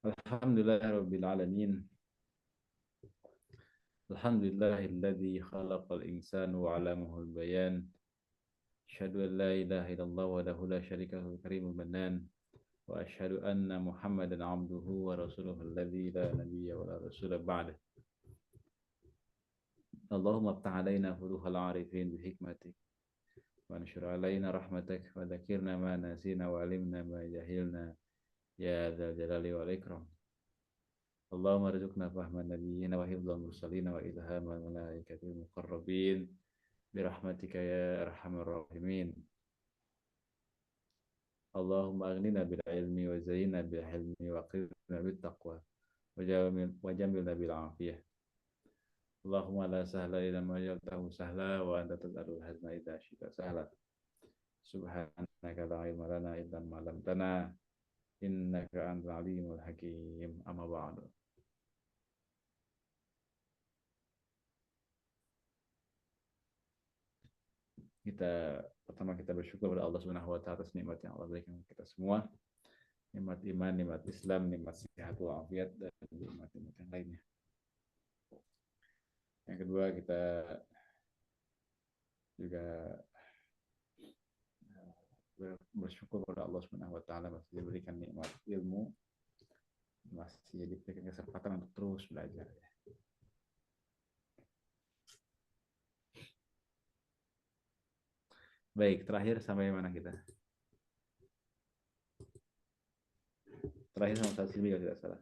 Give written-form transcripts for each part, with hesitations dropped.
Alhamdulillahirabbil alamin. Alhamdulillahilladzi khalaqal insana wa 'allamahul bayan. Asyhadu an la ilaha illallah wahdahu la syarika lahu karimul manan. Wa asyhadu anna Muhammadan 'abduhu wa rasuluhu alladzi la nabiyya wa la rasula ba'dah. Allahumma iftah 'alaina futuhal 'arifin bi hikmatik wa anshur 'alaina rahmatak wa dzakirna ma nasina wa 'allimna ma jahilna ya dzal jalali wal ikram. Allahumma rizukna fahman nabiyina wa hifdzal mursalin wa ilhamal malaikatil muqarrabin birahmatika ya arhamar rahimin. Allahumma aghnina bil ilmi wa zayyinna bil hilmi wa qina bit taqwa wa jamilna bil afiyah. Allahumma la sahla illa ma ja'altahu sahla wa anta taj'alul hazna idza syi'ta sahla. Subhanaka la ilma lana illa ma 'allamtana innaka antal alimul hakim. Amma ba'du. Kita bersyukur kepada Allah Subhanahu wa taala atas nikmat yang Allah berikan kepada kita semua. Nikmat iman, nikmat Islam, nikmat sehat walafiat dan nikmat-nikmat yang lainnya. Yang kedua, kita juga bersyukur kepada Allah Subhanahu wa taala masih diberikan nikmat ilmu, masih diberikan kesempatan untuk terus belajar. Baik, terakhir sampai mana kita? Terakhir sama Ustaz Silmi kalau tidak salah.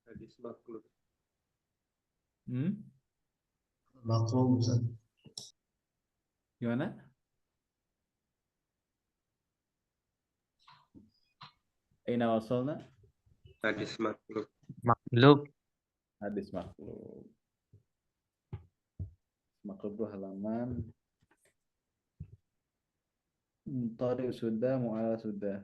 Hadis makhluk. Makhluk, Ustaz. Gimana? Aina wasalna? Hadis makhluk. Makhluk. Hadis makhluk. Makhluk itu halaman Tari sudah, mu'ala sudah.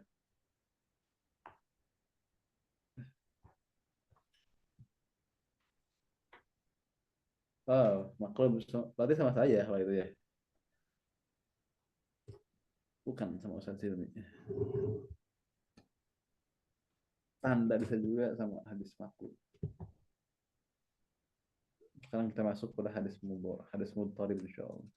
Oh, makhluk berarti sama saya kalau itu ya. Bukan sama Ustaz Silmi. Tanda bisa juga sama hadis makhluk. Sekarang kita masuk pada hadis mudharib insyaallah.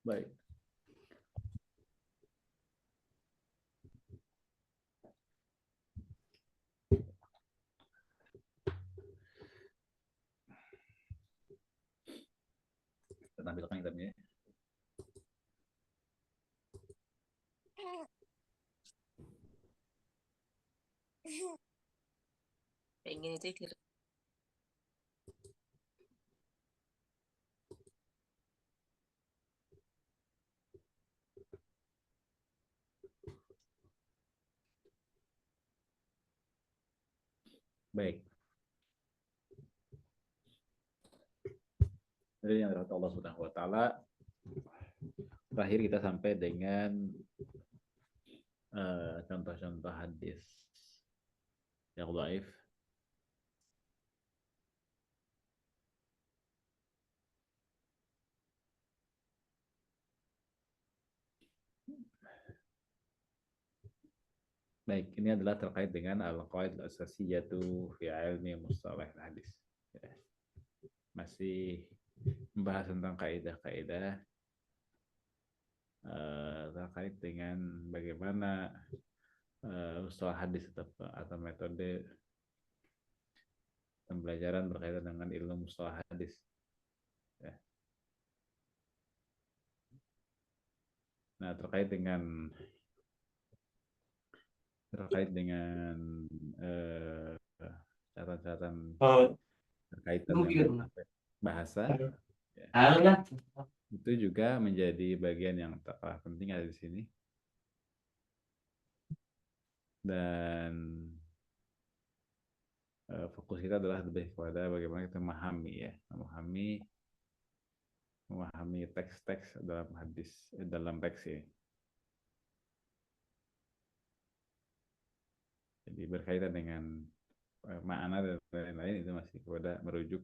Baik. Kita tampilkan kitabnya. Pengen itu Baik. Dari yang dirahmati Allah Subhanahu wa taala, terakhir kita sampai dengan contoh-contoh hadis yang dhaif. Baik, ini adalah terkait dengan al-qawaid al-asasiyatu fi ilmi mustalah hadis. Ya. Masih membahas tentang kaidah-kaidah terkait dengan bagaimana mustalah hadis atau metode pembelajaran berkaitan dengan ilmu mustalah hadis. Ya. Nah, terkait dengan catatan-catatan terkaitan dengan bahasa, ya, itu juga menjadi bagian yang tak kalah penting ada di sini. Dan fokus kita adalah lebih kepada bagaimana kita memahami ya, memahami teks-teks dalam hadis, dalam teks ini. Jadi berkaitan dengan makna dan lain-lain itu masih kepada merujuk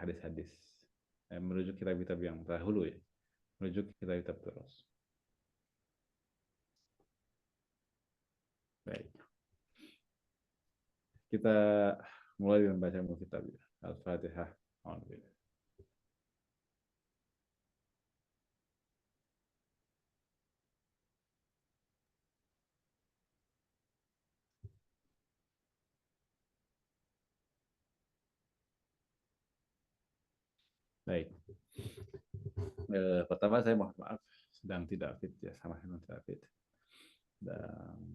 hadis-hadis, merujuk kitab-kitab yang terdahulu ya, merujuk kitab-kitab terus. Baik, kita mulai dengan baca kitab ya. Al-Fatihah. Alhamdulillah. Baik. Pertama saya mohon maaf sedang tidak fit ya, sama dengan tidak fit. Dan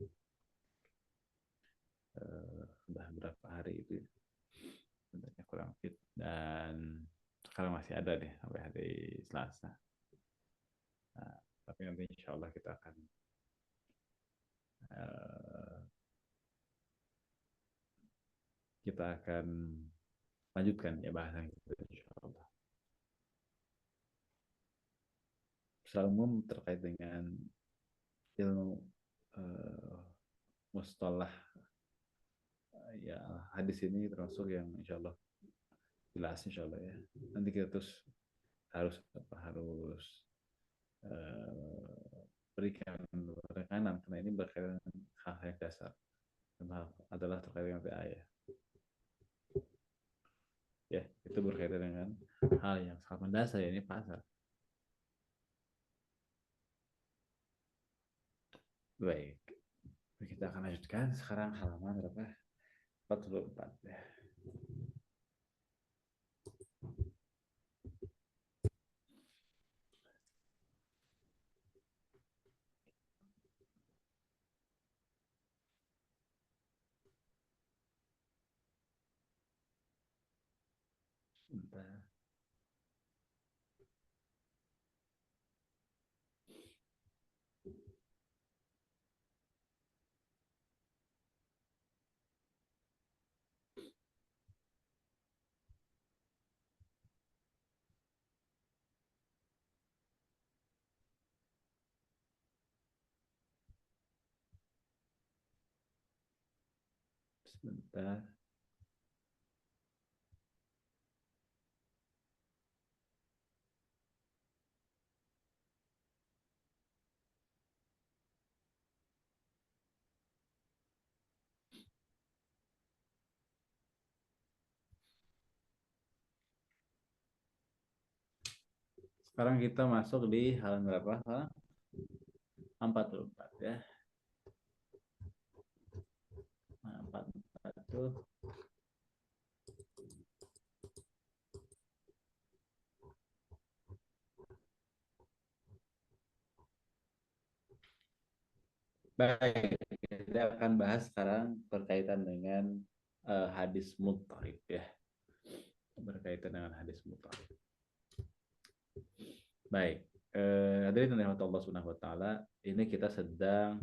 sudah berapa hari itu sebenarnya kurang fit dan sekarang masih ada deh sampai hari Selasa. Nah, tapi nanti insya Allah kita akan lanjutkan ya bahasan kita insya Allah. Secara umum terkait dengan ilmu mustalah ya hadis ini termasuk yang insya Allah jelas insya Allah ya. Nanti kita terus harus berikan rekanan karena ini berkaitan dengan hal yang dasar dan adalah terkait dengan ayat. Ya, itu berkaitan dengan hal yang sangat mendasar ya, ini pasar. Baik, kita akan lanjutkan sekarang halaman berapa? 44 ya. Sebentar. Sebentar. Sekarang kita masuk di halaman berapa? 44 ya. Nah, 44 itu baik, kita akan bahas sekarang berkaitan dengan hadis muttarib ya. Berkaitan dengan hadis muttarib. Baik, hadirin yang dirahmati Allah Subhanahu wa taala, ini kita sedang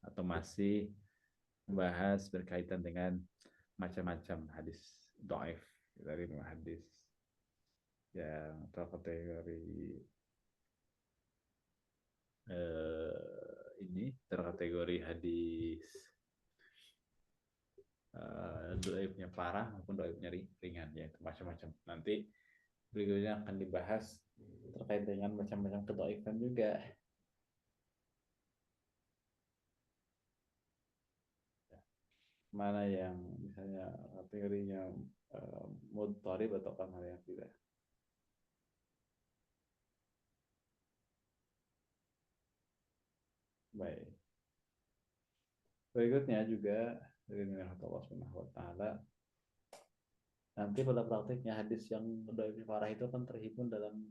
atau masih membahas berkaitan dengan macam-macam hadis dhaif dari hadis yang terkategori ini terkategori hadis dhaifnya parah maupun dhaifnya ringan ya, itu macam-macam. Nanti berikutnya akan dibahas terkait dengan macam-macam kedhaifan juga. Mana yang misalnya kategorinya mudharib atau mana yang tidak. Baik. Berikutnya juga dari Allah Subhanahu wa taala, nanti pada praktiknya hadis yang dhaif parah itu akan terhimpun dalam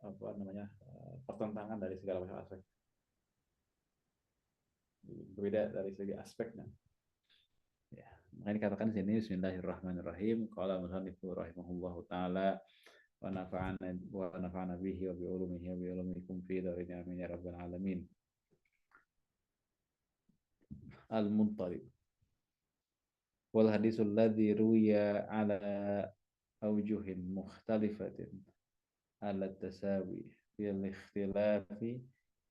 apa namanya pertentangan dari segala macam aspek, berbeda dari segi aspeknya. Ya, makanya dikatakan di sini Bismillahirrahmanirrahim. Qala musannifu rahimahullahu taala wa nafa'ana bihi wa bi ulumihi wa bi ulumikum fi darin amin ya rabbal alamin. Al-Muntarib wal hadisul ladzi ruwiya ala awjuhin mukhtalifatin ala tasawi fil ikhtilafi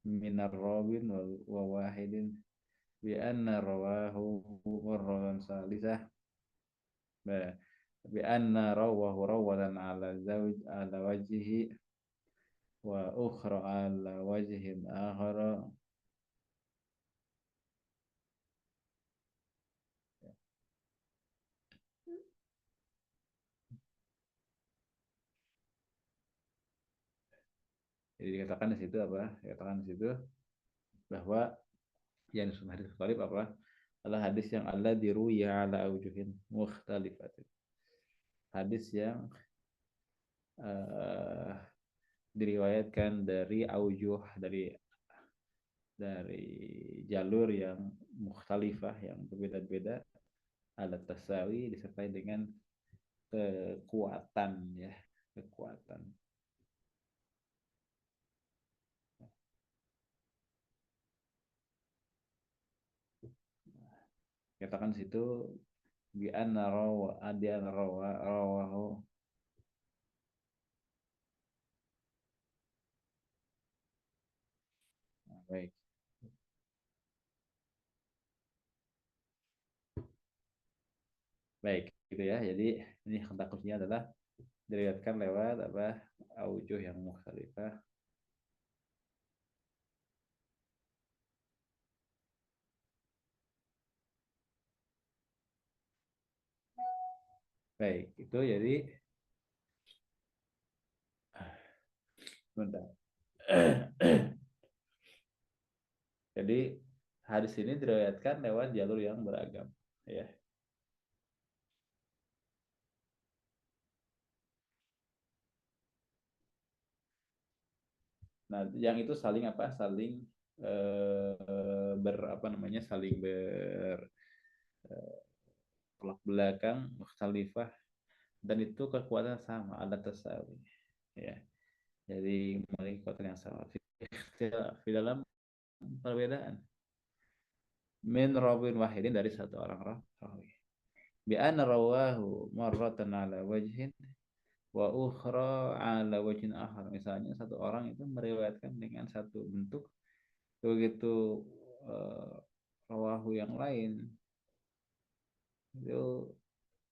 min ar-rawin wa wahidin bi anna rawahu marratan salisah bi anna rawahu rawatan ala wajhi wa ukhra ala wajhin akhara. Jadi dikatakan di situ apa? Dikatakan di situ bahwa yang disebut hadis mukhalif apa? Adalah hadis yang Allah diruya ala aujuhin mukhtalifatin. Hadis yang uh, diriwayatkan dari aujuh dari jalur yang mukhtalifah yang berbeda-beda ala tasawi disertai dengan kekuatan ya, kekuatan. Katakan situ bi anna rawahu baik. Baik, gitu ya. Jadi ini kata kuncinya adalah diriwayatkan lewat apa? Aujuh yang mukhtalifah. Baik, itu jadi bentar. Jadi hadis ini diriwayatkan lewat jalur yang beragam, ya. Nah, yang itu saling apa? Saling saling tolak belakang, mukhtalifah, dan itu kekuatan sama, ada tasawi, ya. Jadi memiliki kekuatan yang sama. Di dalam perbedaan min rawin wahidin dari satu orang rawi. Bi anna rawahu marratan ala wajhin wa ukhra ala wajhin akhar. Misalnya satu orang itu meriwayatkan dengan satu bentuk, begitu rawahu yang lain itu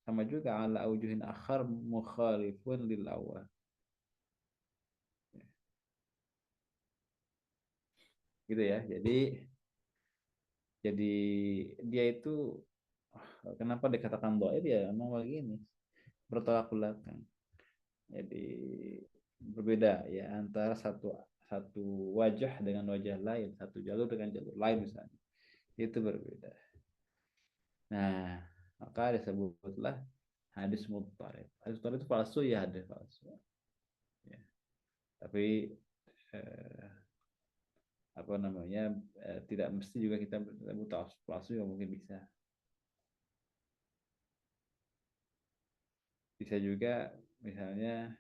sama juga ala aujuhin akhar mukhalifun lil awal. Gitu ya. Jadi dia itu kenapa dikatakan dhaif ya memang begini, bertolak belakang. Jadi berbeda ya antara satu wajah dengan wajah lain, satu jalur dengan jalur lain misalnya. Itu berbeda. Nah, maka disebutlah hadis mudtarib. Hadis mudtarib itu palsu ya, hadis palsu. Ya. Tapi tidak mesti juga kita buta palsu yang mungkin bisa juga misalnya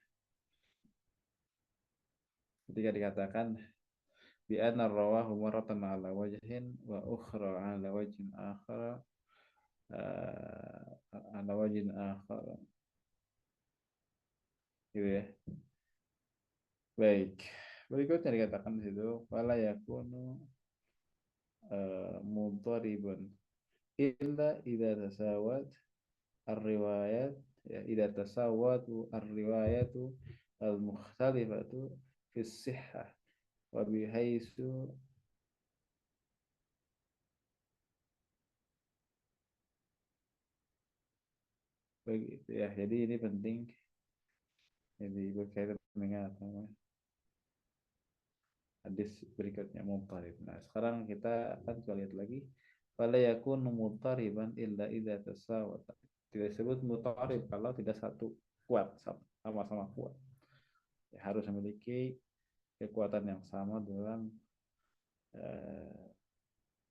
ketika dikatakan bi anna rawahu maratan ala wajhin wa ukhra ala wajhin akhar ala wajhin akhar gitu ya. Baik, berikutnya dikatakan di situ wala yakunu mudharibun illa idza tasawat ar-riwayat ya idza tasawwatu ar-riwayatu al-mukhtalifatu fi sihhah wa bihaitsu begitu ya. Jadi ini penting, jadi berkaitan dengan hadis berikutnya mudharib. Nah, sekarang kita akan lihat lagi fala yakunu mudhariban illa idza tasawwat. Tidak disebut mudharib kalau tidak satu kuat, sama-sama kuat. Ya, harus memiliki kekuatan yang sama dalam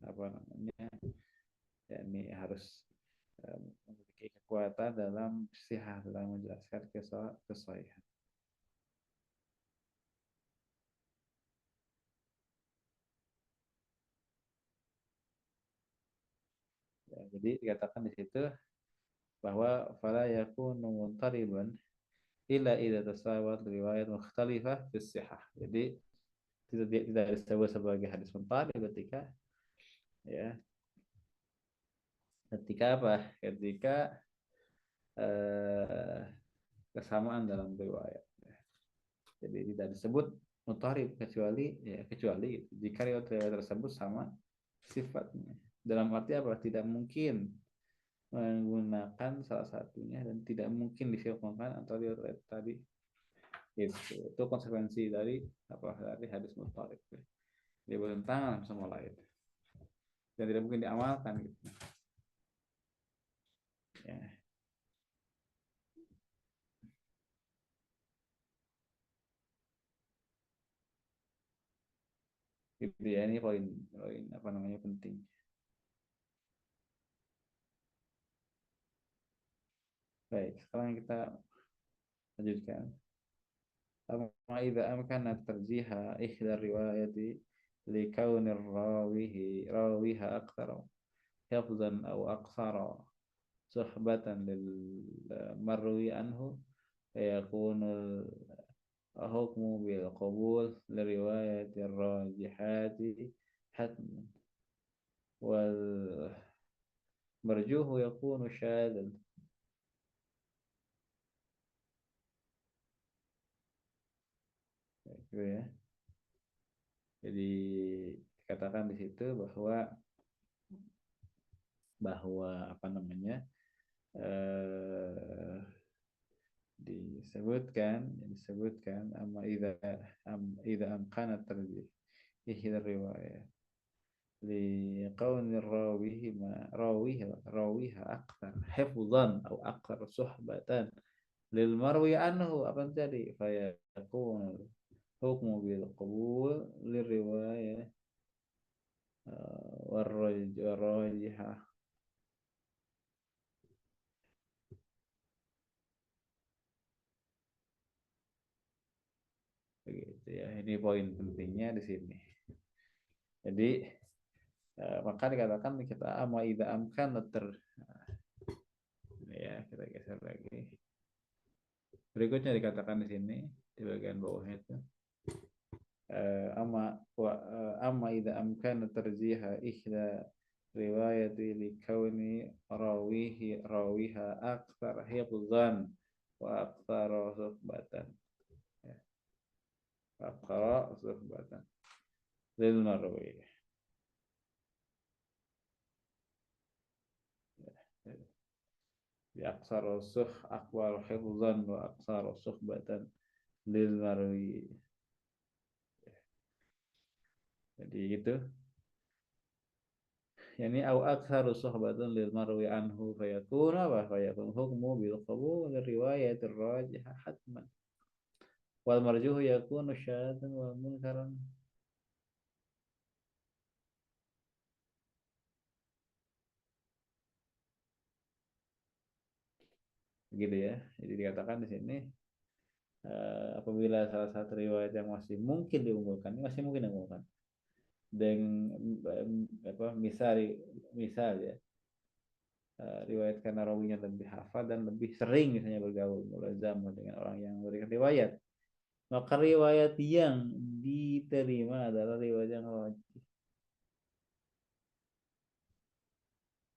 apa namanya, yakni harus memiliki kekuatan dalam sihah, dalam menjelaskan kesahihan. Ya, jadi dikatakan di situ bahwa fala yakunu muntariban illa idza tasawat riwayat mukhtalifah fi sihah. Jadi tidak disebut sebagai hadis muntarib ya ketika apa? Ketika eh, kesamaan dalam riwayat. Jadi tidak disebut mutarib kecuali jika riwayat tersebut sama sifatnya. Dalam arti apa? Tidak mungkin menggunakan salah satunya dan tidak mungkin disambungkan antara riwayat tadi. Itu konsekuensi dari dari hadis mutarib. Dia bertentangan sama lain dan tidak mungkin diamalkan gitu. Ya. Gitu ya, ini poin apa namanya penting. Baik, sekarang kita lanjutkan. Amma idza amkana tarjiha ihda riwayati li kaunir rawiha aktsar hifzan aw aqsara suhbatan lil marwi anhu fayakunul hukmu bil qabul li riwayati rajihati hatman wal marjuhu yakunu syadan. Gitu ya. Jadi dikatakan di situ bahwa apa namanya disebutkan amma idza amkana tarjih ihda riwayat li qauni rawiha akthar hifdhan atau akthar suhbatan lil marwi anhu apa tadi fa yakun hukmu bil qabul lir riwayah warrajihah. Begitu ya, ini poin pentingnya di sini. Jadi maka dikatakan kita amma idza amkan ya, kita geser lagi. Berikutnya dikatakan di sini di bagian bawahnya itu amma idza amkan tarjiha ihda riwayati li kauni rawiha aktsar hifdzan wa aktsar suhbatan. Ya, aktsar suhbatan lil marwi. Ya, aktsar akbar hifdzan wa aktsar suhbatan lil marwi. Jadi gitu. Yani au aktsaru suhbatan lil marwi anhu fayakun hukmu bil qabul riwayat ar-rajih hatman wal marjuh yakunu syadzan wal munkaran. Begitu ya. Jadi dikatakan di sini apabila salah satu riwayat yang masih mungkin diunggulkan dengan misal ya riwayat karena rawinya lebih hafal dan lebih sering misalnya bergaul mulazam dengan orang yang memberikan riwayat, maka riwayat yang diterima adalah riwayat yang rajih.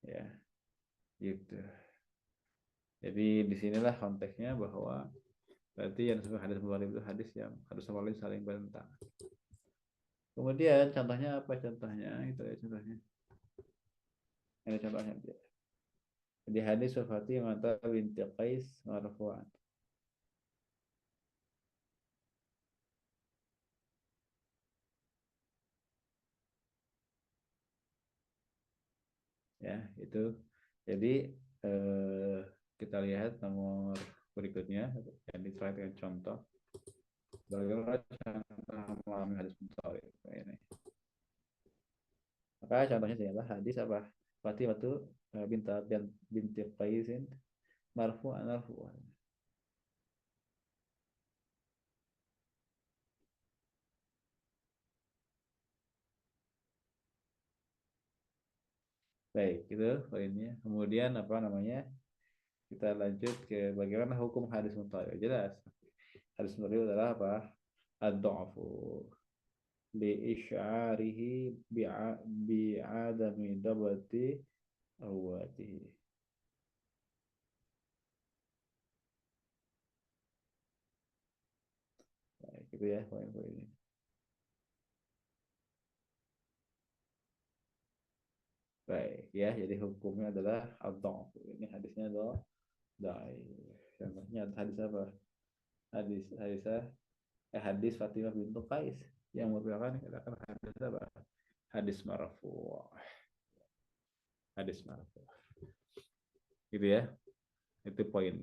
Ya, gitu. Jadi disinilah konteksnya bahwa berarti yang disebut hadis mutarib itu hadis yang hadis sama lain saling bertentangan. Kemudian contohnya apa? Contohnya itu ya contohnya. Ini contohnya dia. Di hadis Fatimah binti Qais marfu'an. Ya, itu. Jadi kita lihat nomor berikutnya yang diterangkan dengan contoh. Bagaimana contoh memahami hadis mutarib ini? Maka contohnya adalah hadis apa? Fatimah tuh binti Qaisin marfu'an marfu'an. Baik, itu poinnya. Kemudian apa namanya? Kita lanjut ke bagaimana hukum hadis mutawil. Jelas. Hadis mutawil adalah apa? Ad-dha'fu li isy'arihi bi'adami dabati rawatihi. Baik, gitu ya poin-poinnya. Baik, ya. Jadi hukumnya adalah ad-dha'fu. Ini hadisnya adalah dhaif. Contohnya hadis apa? Hadis Fatimah bintu Qais yang merupakan katakan hadis apa? Hadis marfu. Hadis marfu. Gitu ya. Itu poin.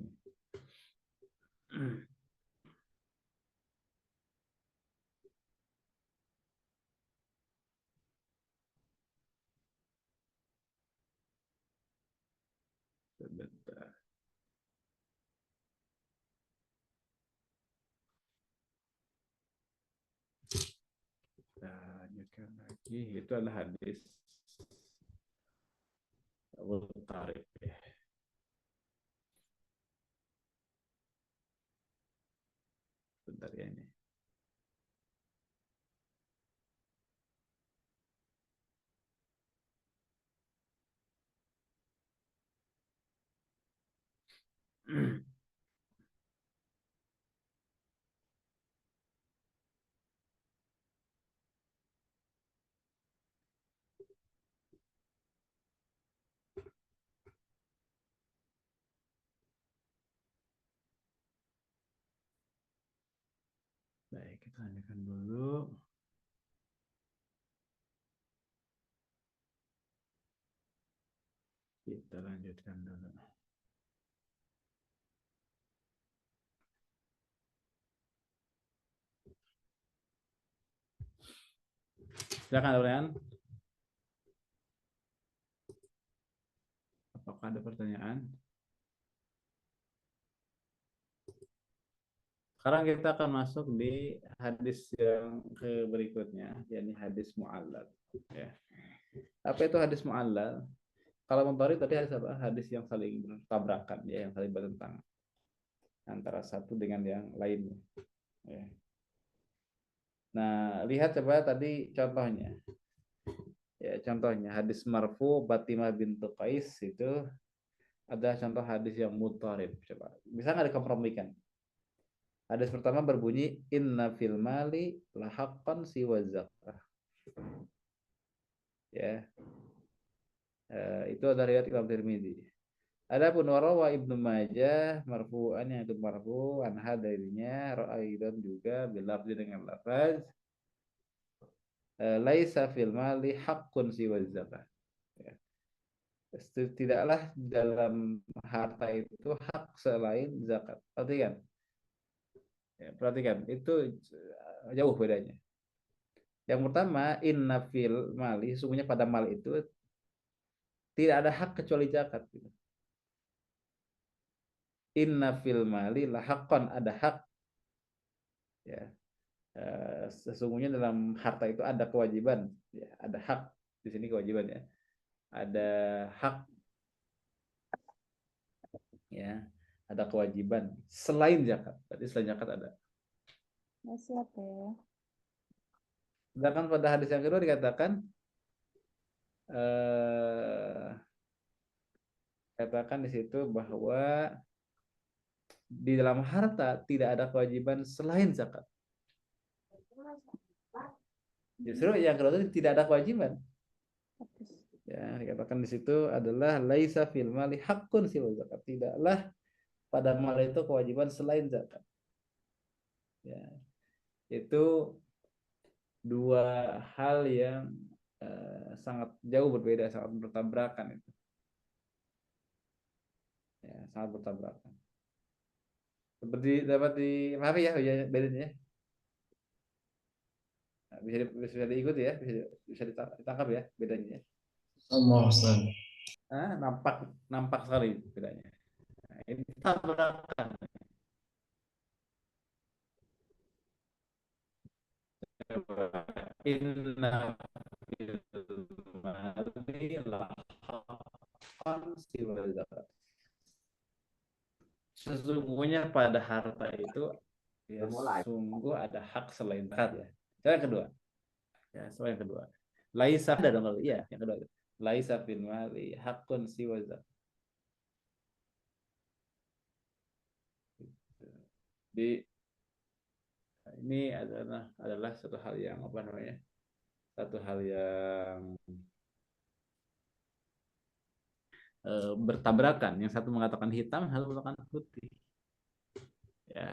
Sebentar. Kita lanjutkan lagi. Itu adalah hadis Tarik. Bentar ya ini. Baik, kita lanjutkan dulu. Kita lanjutkan dulu. Silakan Aurelian. Apakah ada pertanyaan? Sekarang kita akan masuk di hadis yang ke berikutnya, yakni hadis mu'allal. Ya. Apa itu hadis mu'allal? Kalau Muntarid tadi hadis apa? Hadis yang saling bertabrakan, ya, yang saling bertentangan antara satu dengan yang lainnya. Ya. Nah, lihat coba tadi contohnya. Ya, contohnya hadis marfu Fatimah bintu Qais itu ada contoh hadis yang mutarib. Coba bisa nggak dikompromikan? Hadis pertama berbunyi inna fil mali lahaqqan siwa zakah. Ya. Itu ada riwayat Imam Tirmidzi. Adapun warawa Ibnu Majah marfu'an yang itu marfu anha darinya ra'aidan juga bilafzi dengan lafaz laisa fil mali haqqun siwa zakah. Ya. Tidaklah dalam harta itu hak selain zakat. Perhatikan. Ya, perhatikan, itu jauh bedanya. Yang pertama, inna fil mali, sesungguhnya pada mal itu tidak ada hak kecuali zakat. Inna fil mali lahaqqan, ada hak. Ya. Sesungguhnya dalam harta itu ada kewajiban. Ya, ada hak. Di sini kewajiban ya. Ada hak. Ya. Ada kewajiban selain zakat. Berarti selain zakat ada. Masih apa ya? Sedangkan pada hadis yang kedua dikatakan katakan di situ bahwa di dalam harta tidak ada kewajiban selain zakat. Justru yang kedua itu tidak ada kewajiban. Ya, dikatakan di situ adalah laisa fil mali haqqun siwa zakat. Tidaklah pada mal itu kewajiban selain zakat. Ya. Itu dua hal yang sangat jauh berbeda, sangat bertabrakan itu. Ya, sangat bertabrakan. Seperti dapat dipahami ya bedanya ya. Bisa diikuti ya, bisa ditangkap ya bedanya ya. Allah Ustaz. nampak nampak sekali bedanya. Nah, ini tabrakan. Inna fil mali lahaqqan siwa zakat. Sesungguhnya pada harta itu ya sungguh ada hak selain zakat ya. Yang kedua, ya soal yang kedua. Laisa ada dong iya yang kedua. Laisa fil mali haqqun siwa zakat. Di ini adalah satu hal yang apa namanya? Satu hal yang bertabrakan. Yang satu mengatakan hitam, satu mengatakan putih. Ya,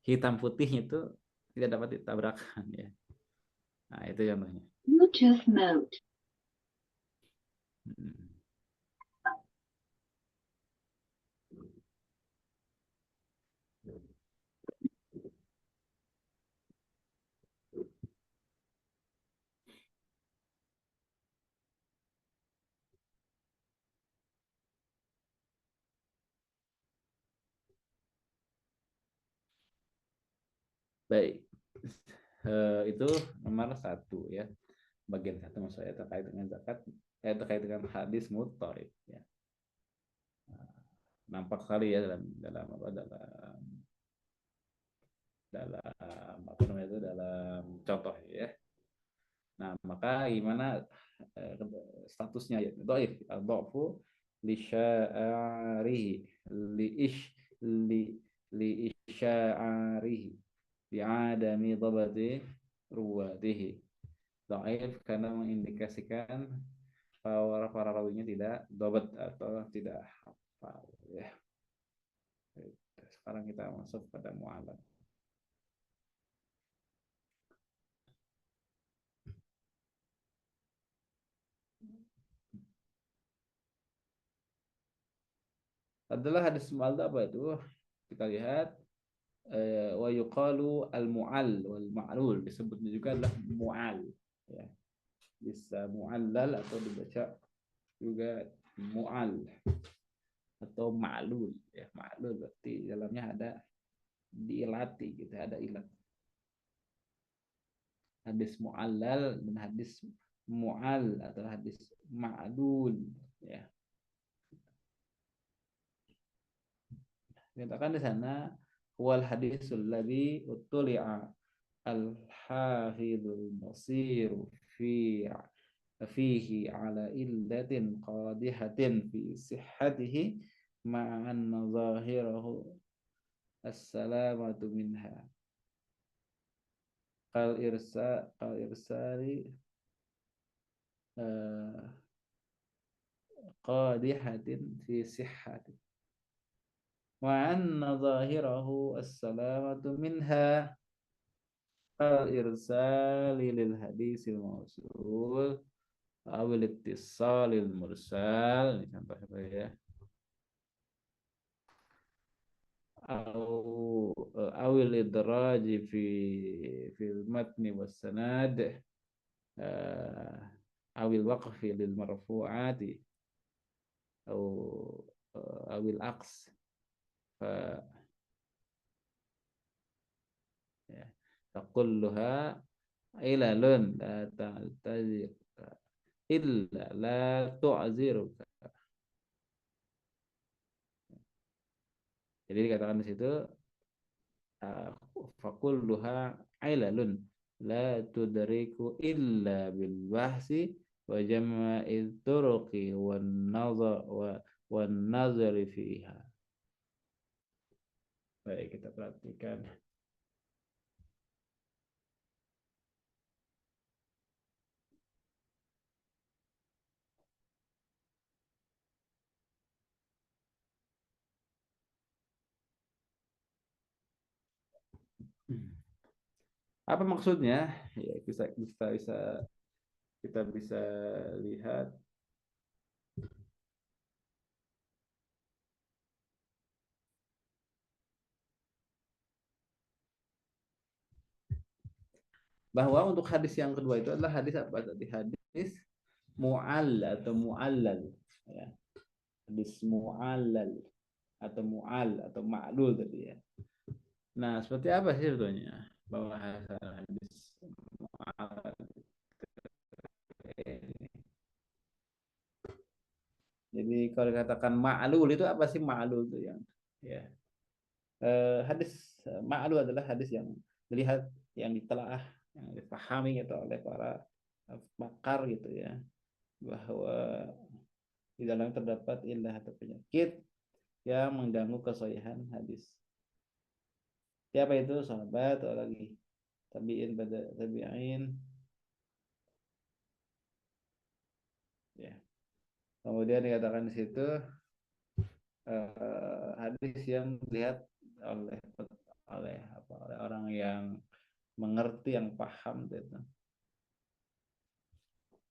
hitam putihnya itu tidak dapat ditabrakan ya. Nah, itu contohnya. Bluetooth mode. Hmm. Baik. Itu nomor satu ya. Bagian satu maksudnya terkait dengan zakat, terkait dengan hadis mutharib ya. Nampak sekali ya dalam apa namanya itu dalam contoh ya. Nah, maka gimana statusnya ya? Dhaif, dhafu li sya'arihi li ish li isya'arihi bi adami dhabati ruwatihi. Dhaif karena mengindikasikan para rawinya tidak dhabat atau tidak hafal ya. Sekarang kita masuk pada mu'allaq. Adalah hadis mu'allaq apa itu? Kita lihat wa yuqalu al-mu'all wal ma'lul, disebutnya juga adalah mu'al ya. Bisa mu'allal atau dibaca juga mu'al atau ma'lul ya. Ma'lul berarti dalamnya ada diilati gitu, ada ilat. Hadis mu'allal dan hadis mu'al atau hadis ma'lul ya. Dikatakan di sana wal hadisul ladzi utuli'a al-hafidhul basir fihi ala illatin qadihatin fi sihhatihi ma'an zahirahu as-salamatu minha qal irsali qadihatin fi sihhati wa anna zahirahu as-salamatu minha qal irsali lil hadisil mausul awil ittisalil mursal, ini contohnya ya, awil idraji fil matni was sanad, awil waqfi lil marfu'ati awil aqs fa ya taqulluha ilalun la ta'tazir illa la tu'ziruka. Jadi dikatakan di situ fakulluha ilalun la tudriku illa bil bahsi wa jama'il turuqi wan nazari fiha. Baik, kita perhatikan. Apa maksudnya? Ya, kita bisa lihat bahwa untuk hadis yang kedua itu adalah hadis apa tadi? Hadis mu'all atau mu'allal ya. hadis mu'allal atau mu'al atau ma'lul tadi ya. Nah, seperti apa sih sebetulnya pembahasan hadis mu'allal ini? Jadi kalau dikatakan ma'lul itu apa sih ma'lul itu yang ya. Hadis ma'lul adalah hadis yang dilihat, yang ditelaah, yang dipahami gitu oleh para pakar gitu ya, bahwa di dalam terdapat ilah atau penyakit yang mengganggu kesahihan hadis. Siapa itu? Sahabat atau lagi tabi'in pada tabi'in ya. Kemudian dikatakan di situ hadis yang dilihat oleh oleh orang yang mengerti, yang paham gitu.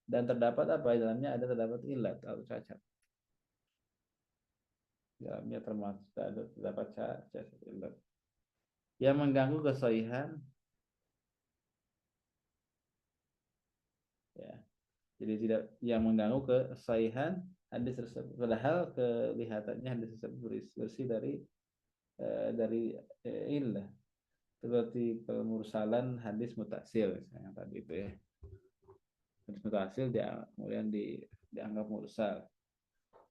Dan terdapat apa di dalamnya, terdapat ilat atau cacat. Di dalamnya terdapat cacat ilat yang mengganggu kesahihan ya. Jadi tidak yang mengganggu kesahihan hadis tersebut. Padahal kelihatannya hadis tersebut bersih dari ilah. Seperti pemursalan hadis mutasil yang tadi itu ya. Hadis mutasil kemudian dianggap mursal,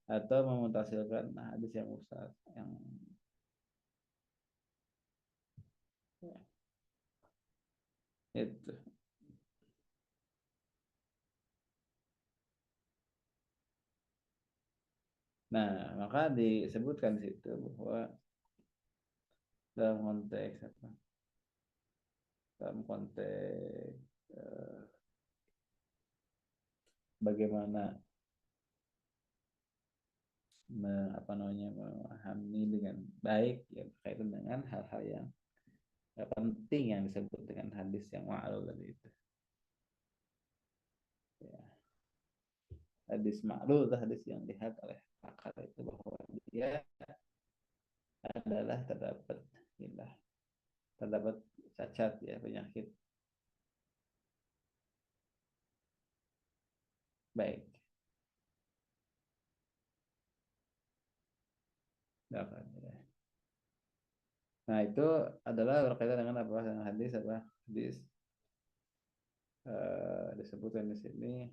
atau memutasilkan hadis yang mursal yang ya, itu. Nah, maka disebutkan di situ bahwa dalam konteks apa? Dalam konteks bagaimana memahami dengan baik ya berkaitan dengan hal-hal yang penting yang disebut dengan hadis yang ma'lul tadi itu. Ya. Hadis ma'lul itu hadis yang dilihat oleh pakar itu bahwa dia adalah terdapat cacat ya, penyakit. Baik. Nah, itu adalah berkaitan dengan apa? Dengan hadis apa? Hadis disebutkan di sini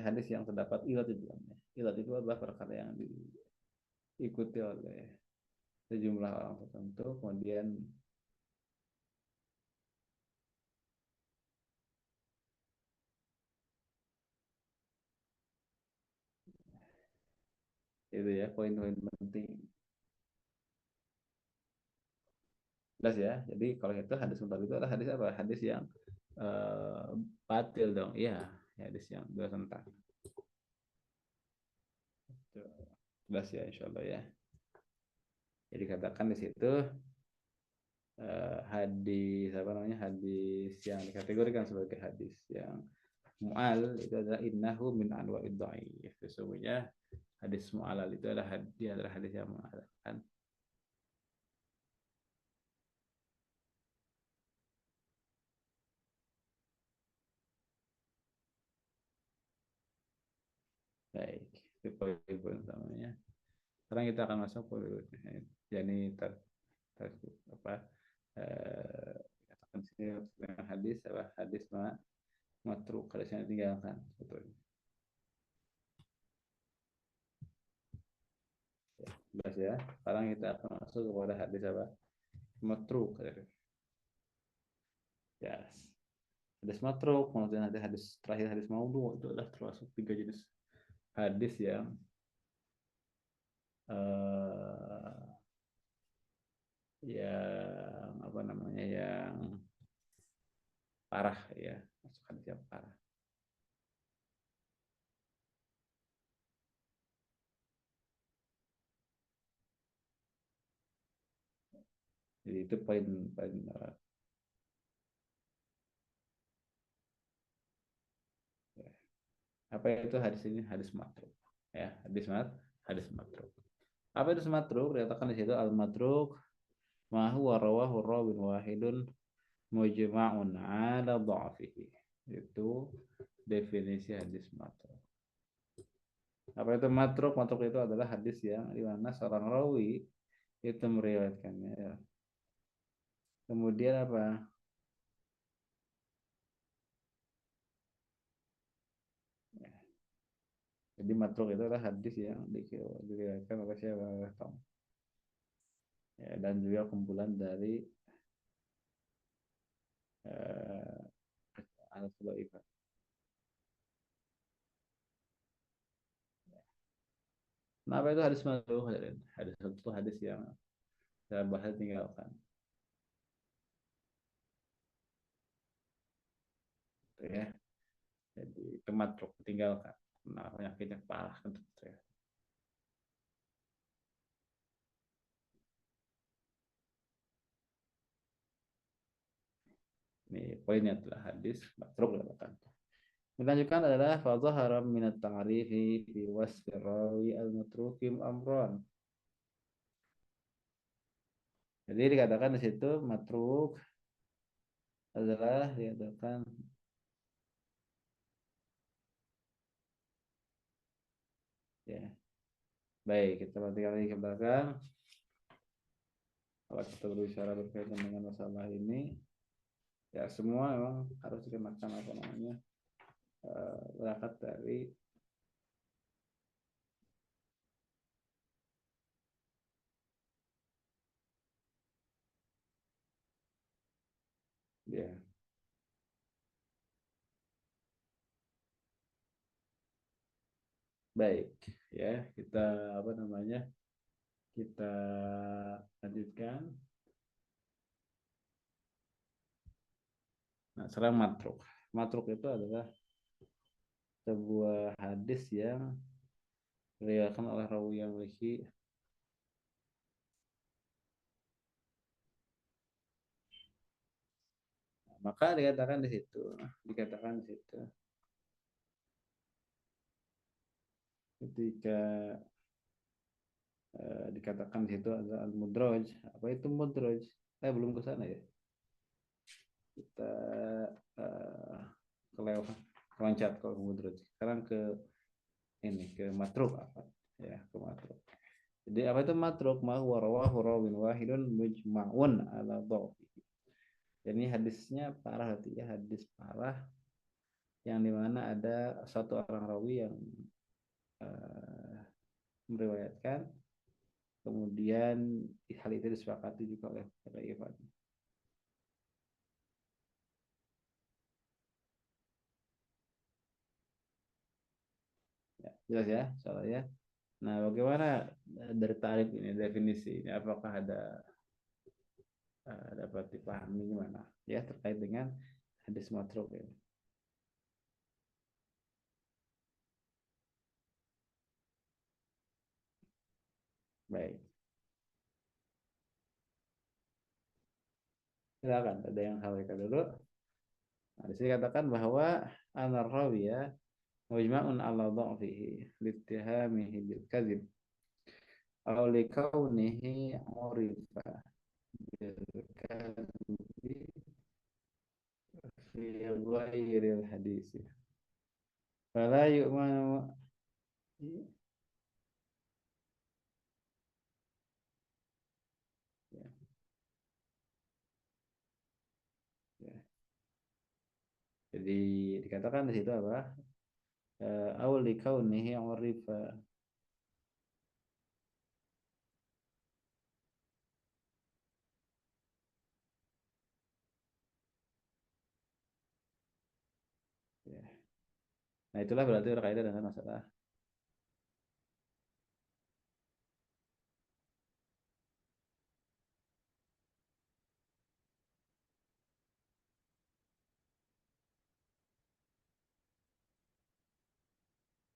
hadis yang terdapat ilat di dalamnya. Ilat itu adalah perkara yang diikuti oleh sejumlah orang tertentu, kemudian itu ya poin-poin penting. Jelas ya. Jadi kalau itu hadis mutlak itu adalah hadis apa? Hadis yang batil dong. Iya, hadis yang dua tentang. Jelas ya, insyaallah ya. Jadi katakan di situ hadis hadis yang dikategorikan sebagai hadis yang mu'al itu adalah innahu min anwa'id dhaif. Sesungguhnya hadis mu'alal itu adalah hadis yang mengatakan baik. Itu poin utamanya. Sekarang kita akan masuk poin berikutnya. Jadi apa katakan sini dengan hadis matruk, hadis yang ditinggalkan sebetulnya. Jelas ya. Sekarang kita akan masuk kepada hadis apa? Matruk. Ya. Hadis matruk, kemudian nanti hadis terakhir hadis maudhu, itu adalah termasuk 3 jenis hadis yang yang parah ya, masuk hadis yang parah. Jadi itu poin apa itu hadis ini? Hadis matruk ya, hadis matruk. Apa itu matruk? Dikatakan di situ al matruk ma huwa rawahu rawin wahidun mujma'un ala dha'fihi. Itu definisi hadis matruk. Apa itu matruk? Matruk itu adalah hadis yang di mana seorang rawi itu meriwayatkannya. Ya. Kemudian apa? Ya. Jadi matruk itu adalah hadis yang diriwayatkan oleh siapa? Oleh Tom. Ya, dan juga kumpulan dari al-Sulaifah. Nah, apa itu hadis matruk? Hadis itu hadis yang saya bahas tinggalkan. Gitu ya. Jadi kematruk tinggalkan. Nah, penyakitnya parah kan gitu ya. Ini poinnya adalah hadis matruk katakan. Dilanjutkan adalah fadhahara min at-ta'rifi fi wasfi rawi al-matrukim amran. Jadi dikatakan di situ matruk adalah dikatakan ya. Baik, kita perhatikan lagi ke belakang. Kalau kita berbicara berkaitan dengan masalah ini, ya semua memang harus dikenakan apa namanya berangkat dari ya. Baik, ya kita apa namanya kita lanjutkan. Nah, sekarang matruk. Matruk itu adalah sebuah hadis yang diriwayatkan oleh rawi yang memiliki maka dikatakan di situ ketika dikatakan di situ ada al-mudraj. Apa itu mudraj? Saya belum ke sana ya. Kita uh, kelewat loncat ke mudraj. Sekarang ke ini ke matruk apa? Ya, ke matruk. Jadi apa itu matruk? Ma huwa rawahu rawin wahidun mujma'un ala dha'fi. Jadi hadisnya parah ya, hadis parah yang dimana ada satu orang rawi yang uh, meriwayatkan, kemudian hal itu disepakati juga oleh para Ikhwan. Ya, jelas ya soalnya. Nah, bagaimana dari tarif ini definisi ini? Apakah ada dapat dipahami gimana? Ya terkait dengan hadis matruk ini. Baik, silakan. Ada yang sampaikan dulu. Nah, di sini katakan bahwa anar rawiya mujma'un ala dha'fihi littihamihi bil kadzib aw li kaunihi urifa bil kadhibi fi ghairil hadis. Fala yu'manu ya, ya. Jadi dikatakan di situ apa? Aw li kaunihi urifa. Ya. Nah, itulah berarti berkaitan dengan masalah.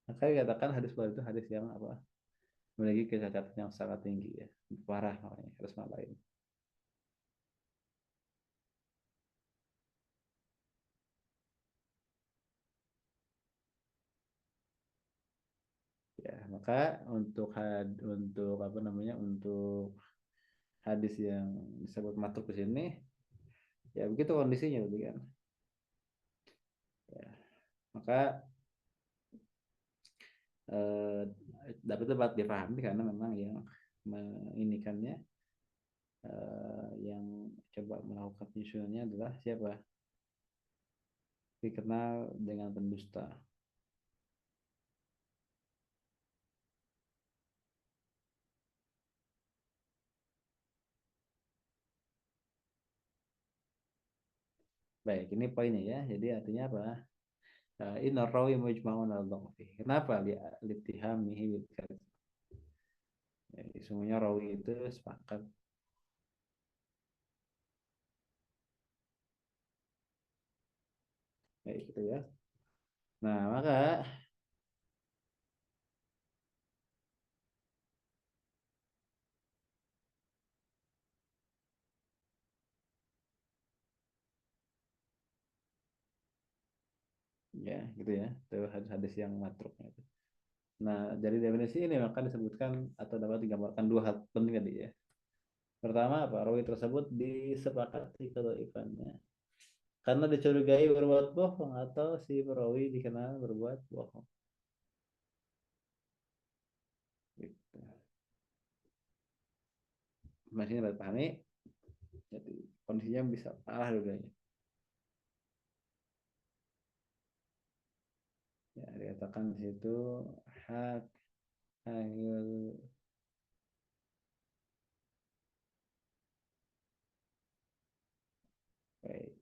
Maka dikatakan hadis baru itu hadis yang apa? Memiliki kecacatan yang sangat tinggi ya. Parah namanya, harus malain. Ya, maka untuk apa namanya? Untuk hadis yang disebut matruk di sini ya begitu kondisinya gitu kan. Ya, maka eh, dapat dapat dipahami karena memang yang menginikannya yang coba melakukan penyusunannya adalah siapa? Dikenal dengan pendusta. Baik, ini poinnya ya. Jadi artinya apa? Inna rawi mujma'un al-dha'fi. Kenapa litihamihi bil kadhib? Jadi semuanya rawi itu sepakat. Kayak gitu ya. Nah, maka ya gitu ya. Itu hadis-hadis yang matruk itu. Nah, dari definisi ini maka disebutkan atau dapat digambarkan dua hal penting tadi ya. Pertama apa? Rawi tersebut disepakati kedaifannya karena dicurigai berbuat bohong atau si perawi dikenal berbuat bohong. Gitu. Masih dapat pahami? Jadi kondisinya bisa parah dulunya. Ya, dikatakan di situ hak hangil baik.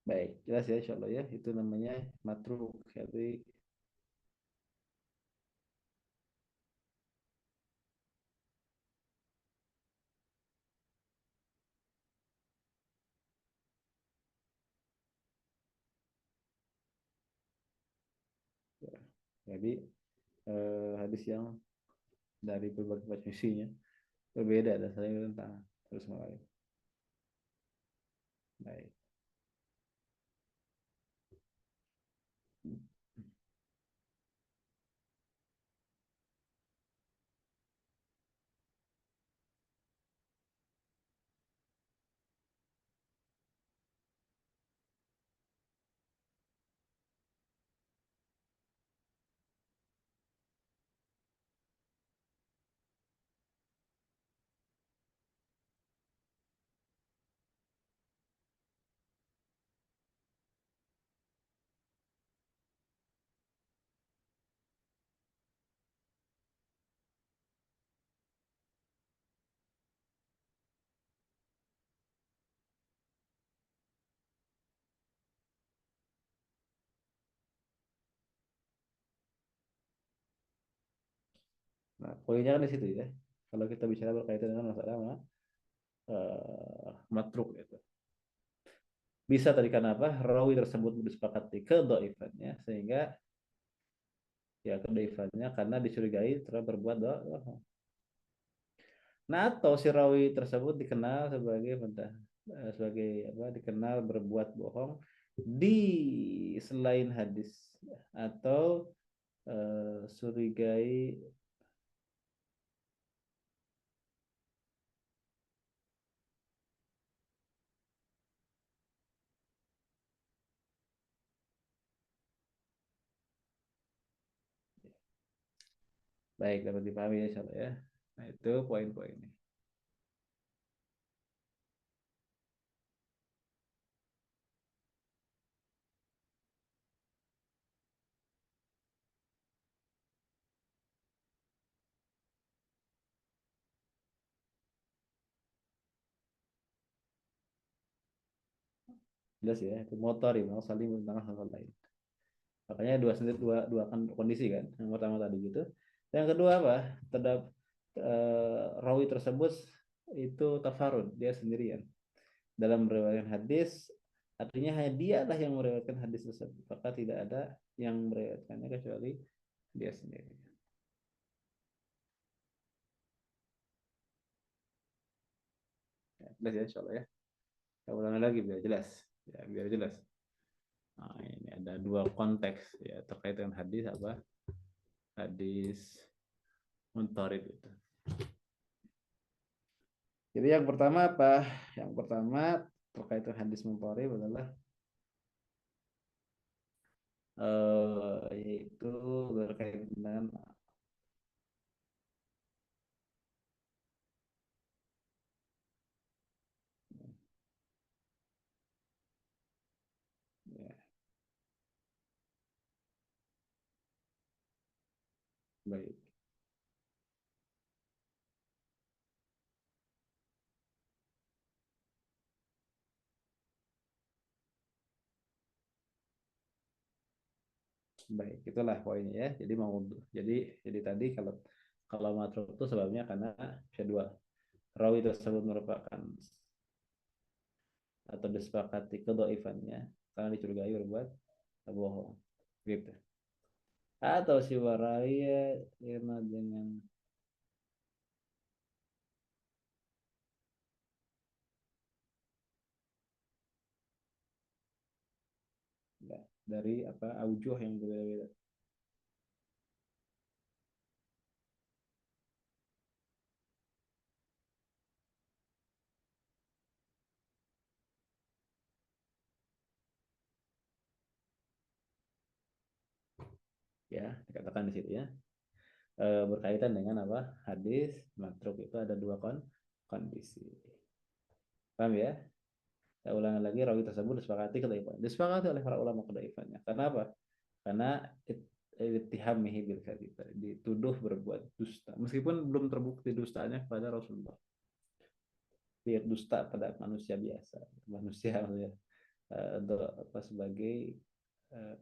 Baik, jelas ya insya Allah ya. Itu namanya matruk. Jadi ya, jadi hadis yang dari berbagai macam isinya berbeda dan saling tentang terus mulai. Baik. Nah, poinnya kan di situ ya. Kalau kita bicara berkaitan dengan masalah matruk itu. Bisa tadi karena apa? Rawi tersebut disepakati kedaifannya sehingga ya kedaifannya karena dicurigai telah berbuat doa. Nah, atau si rawi tersebut dikenal sebagai sebagai apa? Dikenal berbuat bohong di selain hadis atau surigai baik dapat dipahami ya insyaallah ya. Nah, itu poin-poinnya. Jelas ya, itu motor ya, mau saling tentang hal lain. Makanya dua kan kondisi kan. Yang pertama tadi gitu. Yang kedua apa? Terhadap rawi tersebut itu tafarud, dia sendirian. Dalam meriwayatkan hadis, artinya hanya dialah yang meriwayatkan hadis tersebut. Maka tidak ada yang meriwayatkannya kecuali dia sendiri. Ya, jelas ya, insya Allah ya. Kita ulangi lagi biar jelas. Ya, biar jelas. Nah, ini ada dua konteks ya terkait dengan hadis apa? Hadis muntarid itu. Jadi yang pertama apa? Yang pertama terkait dengan hadis mudhari adalah yaitu berkaitan dengan ya, baik. Baik, itulah poinnya ya. Jadi mau jadi tadi kalau kalau matruk itu sebabnya karena bisa dua. Rawi tersebut merupakan atau disepakati kedaifannya karena dicurigai berbuat bohong. Gitu. Atau si waraya irna dengan ya, dari apa aujuh yang berbeda-beda. Ya, dikatakan di situ ya. Berkaitan dengan apa? Hadis matruk itu ada dua kondisi. Paham ya? Saya ulangi lagi, rawi tersebut disepakati kedaifannya. Disepakati oleh para ulama kedaifannya. Karena apa? Karena ittihamihi bil kadzib, dituduh berbuat dusta. Meskipun belum terbukti dustanya kepada Rasulullah. Dia dusta pada manusia biasa. Manusia ya, apa sebagai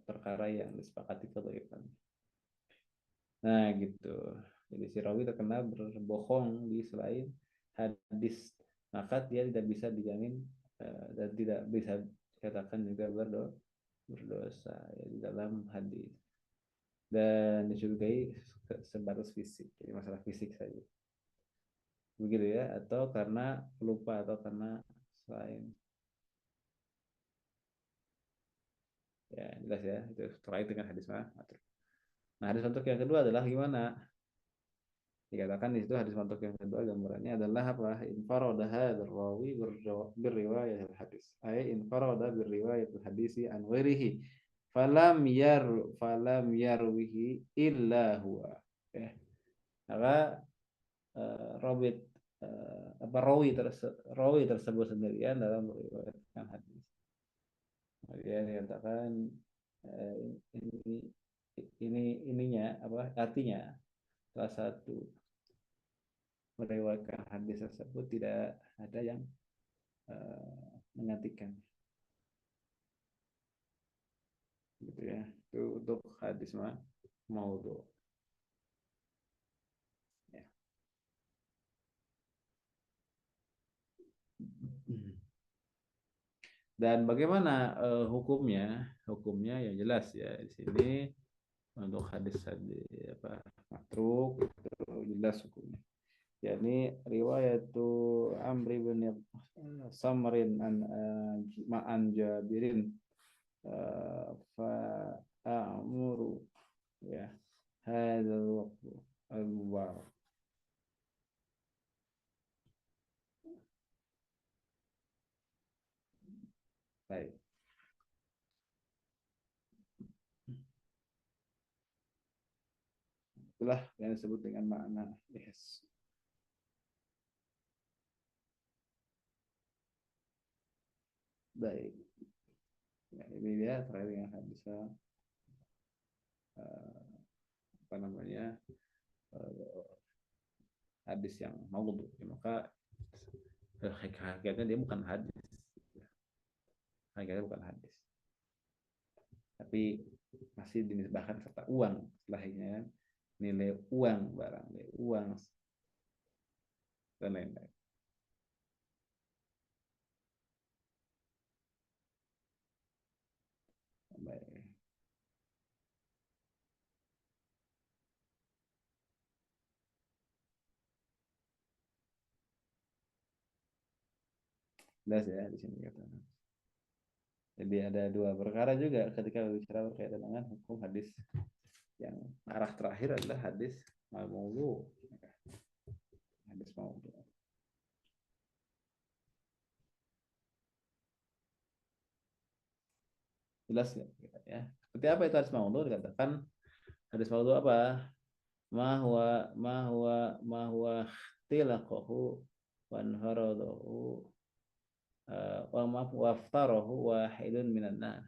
perkara yang disepakati kedaifannya. Nah, gitu. Jadi si rawi terkena berbohong di selain hadis, maka dia tidak bisa dijamin dan tidak bisa dikatakan juga berdosa ya, di dalam hadis. Dan dicurigai sebatas fisik, jadi masalah fisik saja. Begitu ya, atau karena lupa atau karena selain ya jelas ya itu terkait dengan hadis matruk. Nah, hadis matruk yang kedua adalah gimana? Dikatakan di situ hadis mantuk yang kedua gambarannya adalah apa? Infaroda hadzal rawi birriwayat hadis. Ay infaroda birriwayat hadisi an ghairihi. Falam yarwihi illa huwa. Ya. Maka rawit apa rawi tersebut sendirian dalam meriwayatkan hadis. Kemudian dikatakan ini ininya apa artinya salah satu meriwayatkan hadis tersebut tidak ada yang menggantikan gitu ya itu untuk hadis maudhu ya. Dan bagaimana hukumnya yang jelas ya di sini untuk hadis apa matruk itu jelas hukumnya yakni riwayatu Amri bin Samrin an Jabirin fa a'muru ya hadzal waqtu al-mubarak. Baik. Itulah yang disebut dengan makna ihs. Baik. Ya, ini dia terkait dengan hadis apa namanya hadis yang maudhu ya, maka hakikatnya dia bukan hadis. Hakikatnya bukan hadis. Tapi masih dinisbahkan serta uang setelahnya nilai uang barang nilai uang dan lain-lain. Baik. Jelas ya di sini katanya. Jadi ada dua perkara juga ketika berbicara berkaitan dengan hukum hadis yang arah terakhir adalah hadis maudhu. Hadis maudhu. Jelas nggak? Ya. Seperti apa itu hadis maudhu? Dikatakan hadis maudhu apa? Ma huwa ikhtilaqahu wa anfaradahu wa maaf waftarahu wahidun minan nas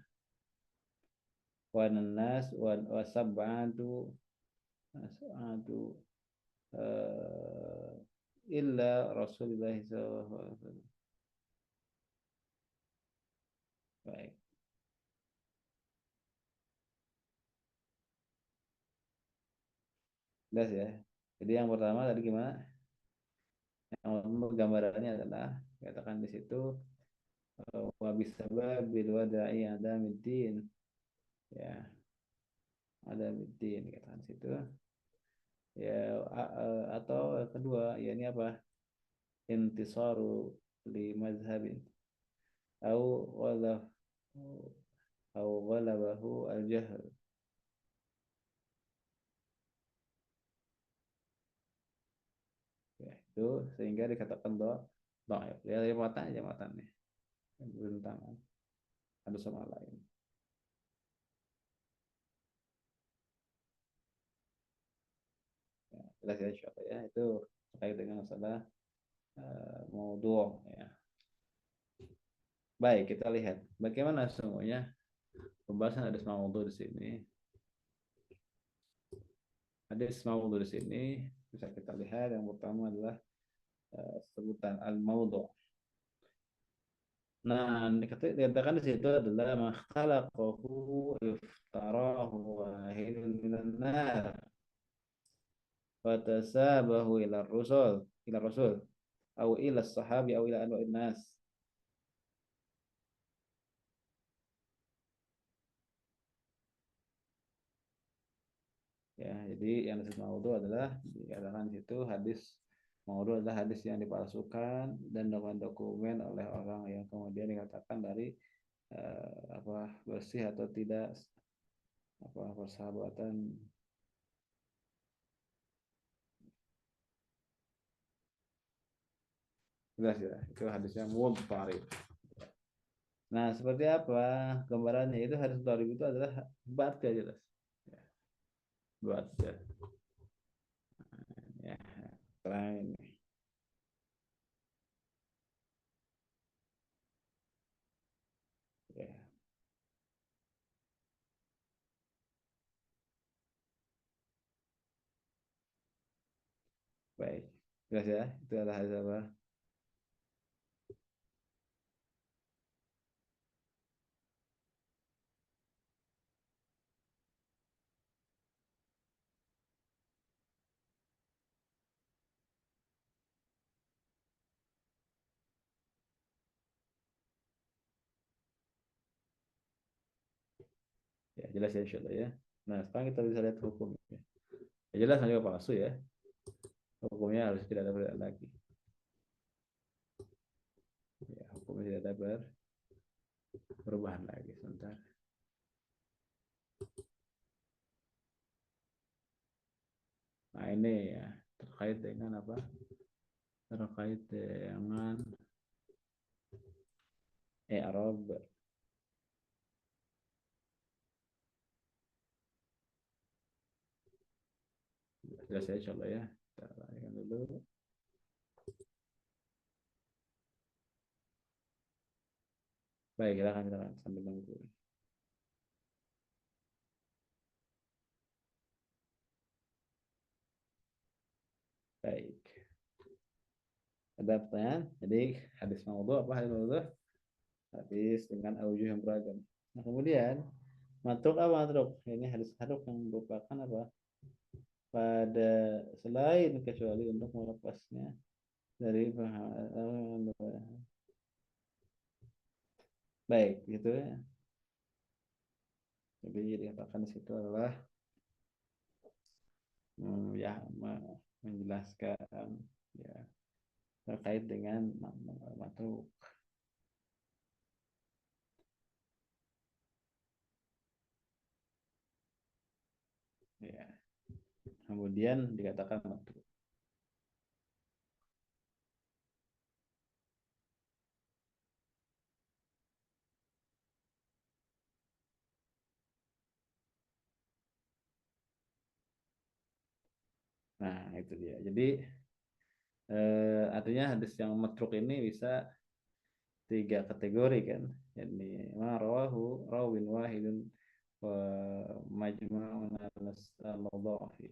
wa nas wa sab'atu illa Rasulullah sallallahu alaihi wasallam. Baik. Jelas ya. Jadi yang pertama tadi gimana? Yang pertama gambarannya adalah katakan di situ wa bisababil wada'i adamiddin, ya, adamiddin katakan di situ, ya, atau kedua ya ini apa? Intisaru li mazhabin au wala au ghalabahu al-jahl. Ya, itu sehingga dikatakan dhaif. Ya, ya matan aja matannya. Bertentangan satu sama lain. Ya, jelas ya insyaallah ya, itu terkait dengan masalah maudhu' ya. Baik, kita lihat bagaimana sesungguhnya pembahasan hadis maudhu' di sini. Hadis maudhu' di sini bisa kita lihat yang pertama adalah sebutan al-maudhu'. Nah, dikatakan di situ adalah makhalaqahu iftarahu wahidun minan nar fatasabahu ila rasul au ila sahabi au ila anwa'in nas. Ya, jadi yang disebut maudhu adalah dikatakan di situ hadis maudhu adalah hadis yang dipalsukan dan dokumen oleh orang yang kemudian dikatakan dari bersih atau tidak persahabatan. Jelas ya, itu hadisnya mudhari. Nah, seperti apa gambarannya? Itu hadis mudhari itu adalah baca jelas. Ya, baca. Ya, lain. Ya, baik. Jelas ya, itu adalah hadis apa? Ya, jelas ya insyaallah ya. Nah, sekarang kita bisa lihat hukumnya. Ya, jelas hanya palsu ya. Hukumnya harus tidak ada perbedaan lagi. Ya, hukumnya tidak ada perubahan lagi. Sebentar. Nah, ini ya terkait dengan apa? Terkait dengan i'rab. Jelas ya insyaallah ya. Kita lanjutkan dulu. Baik, kita akan sambil nunggu. Baik. Ada pertanyaan? Jadi hadis maudhu apa hadis maudhu? Hadis dengan aujuh yang beragam. Nah, kemudian matruk apa matruk? Ini hadis matruk yang merupakan apa? Pada selain kecuali untuk melepasnya dari baik gitu ya. Jadi dikatakan di situ adalah ya menjelaskan ya terkait dengan matruk. Ya. Kemudian dikatakan matruk. Nah, itu dia. Jadi artinya hadis yang matruk ini bisa tiga kategori kan. Jadi ma rawahu rawin wahidun wa majma'un al-dhafi.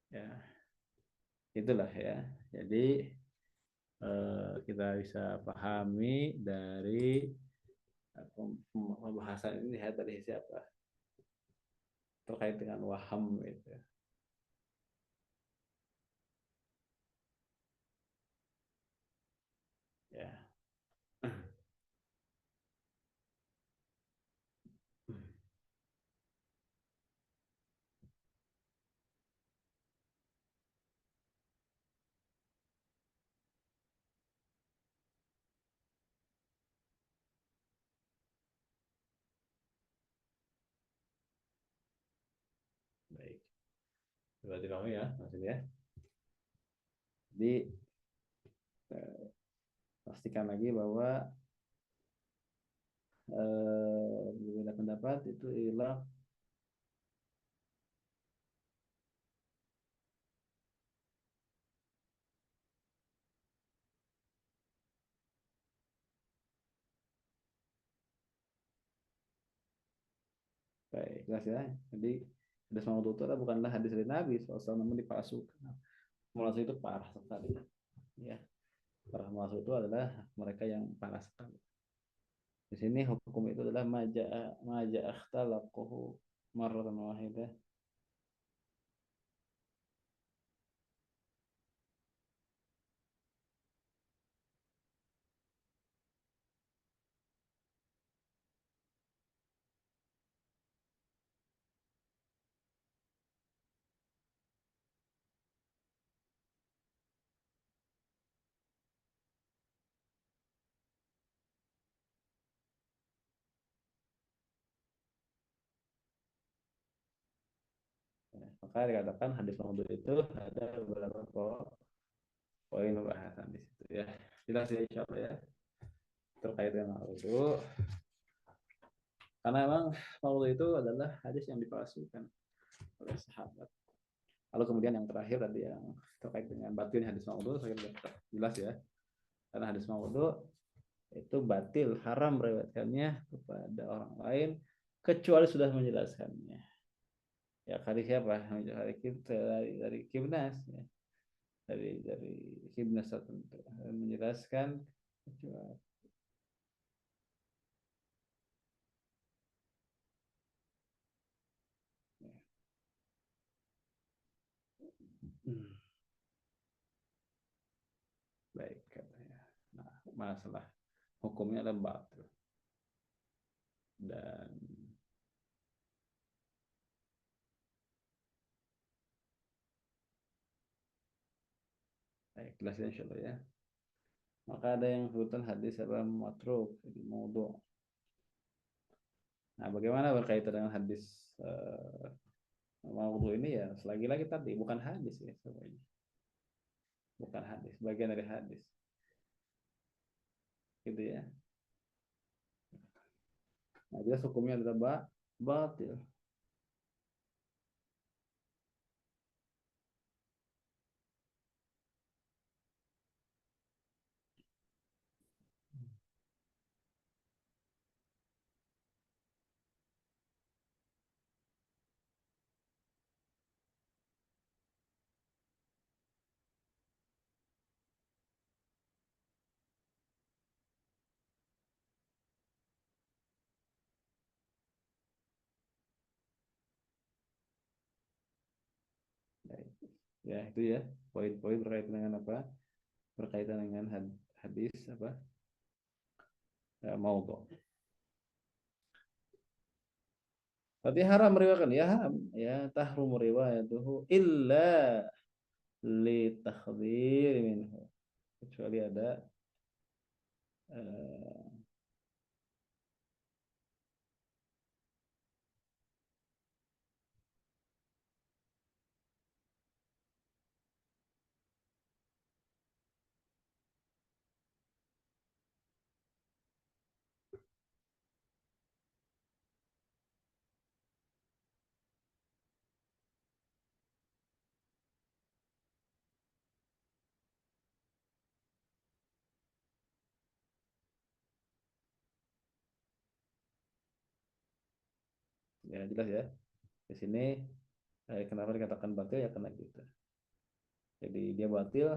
Ya, itulah ya. Jadi kita bisa pahami dari pembahasan ini ya tadi siapa terkait dengan waham itu ya. Baik, berarti kamu ya maksudnya. Jadi eh, pastikan lagi bahwa berbeda pendapat itu ialah baik jelas ya. Jadi hadis maudhu itu adalah bukanlah hadis dari Nabi SAW namun dipalsukan. Palsu itu parah sekali ya. Parah palsu itu adalah mereka yang parah sekali. Di sini hukum itu adalah maja akhtalaquhu marratan wahidah. Maka dikatakan hadis maudhu itu ada beberapa poin pembahasan di situ ya. Jelas ya insya Allah ya terkait dengan maudhu. Karena memang maudhu itu adalah hadis yang dipalsukan oleh sahabat. Lalu kemudian yang terakhir tadi yang terkait dengan batil hadis maudhu saya jelas ya. Karena hadis maudhu itu batil, haram meriwayatkannya kepada orang lain kecuali sudah menjelaskannya. Ya kali siapa? Dari Kibnas ya. Dari Kibnas tertentu menjelaskan kecuali baik katanya. Nah, masalah hukumnya adalah batil dan baik jelas insya Allah ya. Maka ada yang sebutan hadis apa matruk jadi maudhu. Nah, bagaimana berkaitan dengan hadis maudhu ini ya? Selagi lagi tadi bukan hadis ya semuanya. Bukan hadis, bagian dari hadis. Gitu ya. Nah, jelas hukumnya adalah batil. Baik. Ya, itu ya. Poin-poin berkaitan dengan apa? Berkaitan dengan hadis apa? Ya, maudhu. Tapi haram meriwayatkan ya haram ya tahrum riwayatuhu illa li takhdhir minhu kecuali ada eh, Ya jelas ya. Di sini kenapa dikatakan batil ya karena gitu. Jadi dia batil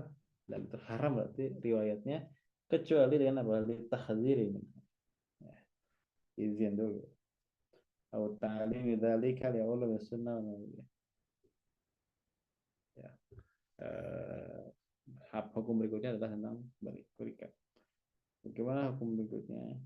dan terharam berarti riwayatnya kecuali dengan apa? Litahdziri. Ya, izin dulu. Atau ta'lim dzalika li ulama sunnah wal nabawiyah. Ya. Hukum berikutnya adalah tentang berikat. Bagaimana hukum berikutnya?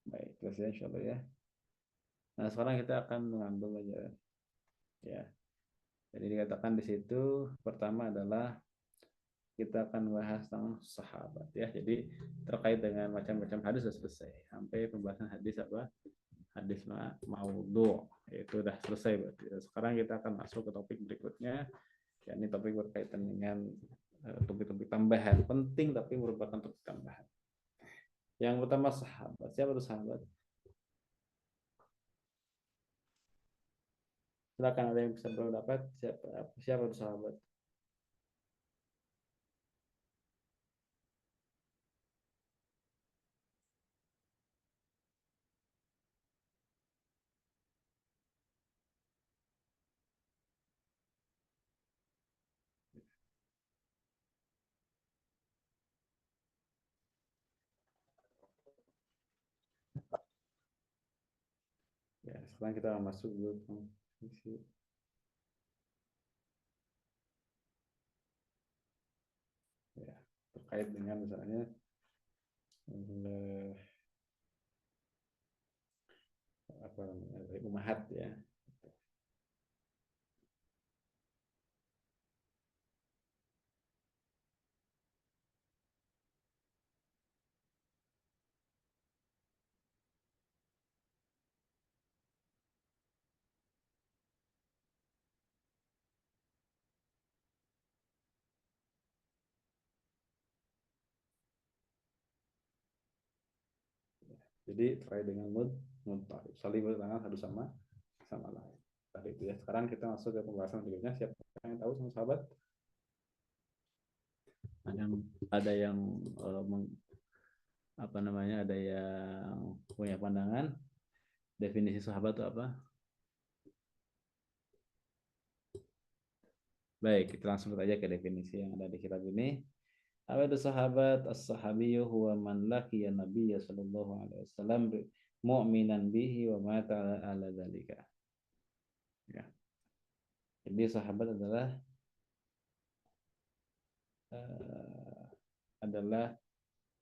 Baik, terus ya insyaallah ya. Nah, sekarang kita akan mengambil aja ya. Jadi dikatakan di situ pertama adalah kita akan bahas tentang sahabat ya. Jadi terkait dengan macam-macam hadis sudah selesai. Sampai pembahasan hadis apa? Hadis maudhu itu sudah selesai berarti. Sekarang kita akan masuk ke topik berikutnya. Yakni topik berkaitan dengan topik-topik tambahan penting tapi merupakan topik tambahan. Yang pertama sahabat. Siapa itu sahabat? Silakan ada yang bisa berpendapat siapa itu sahabat? Ya, sekarang kita masuk dulu ya, terkait dengan misalnya apa namanya umahat ya. Jadi terkait dengan muttalib saling bertangan satu sama lain. Tadi itu ya. Sekarang kita masuk ke pembahasan berikutnya. Siapa yang tahu sama sahabat? Ada yang apa namanya? Ada yang punya pandangan definisi sahabat itu apa? Baik, kita langsung saja ke definisi yang ada di kitab ini. Apa itu sahabat? As-sahabiyyu huwa man laqiya Nabiyya sallallahu alaihi wasallam mu'minan bihi wa mata ala dzalika. Ya. Jadi sahabat adalah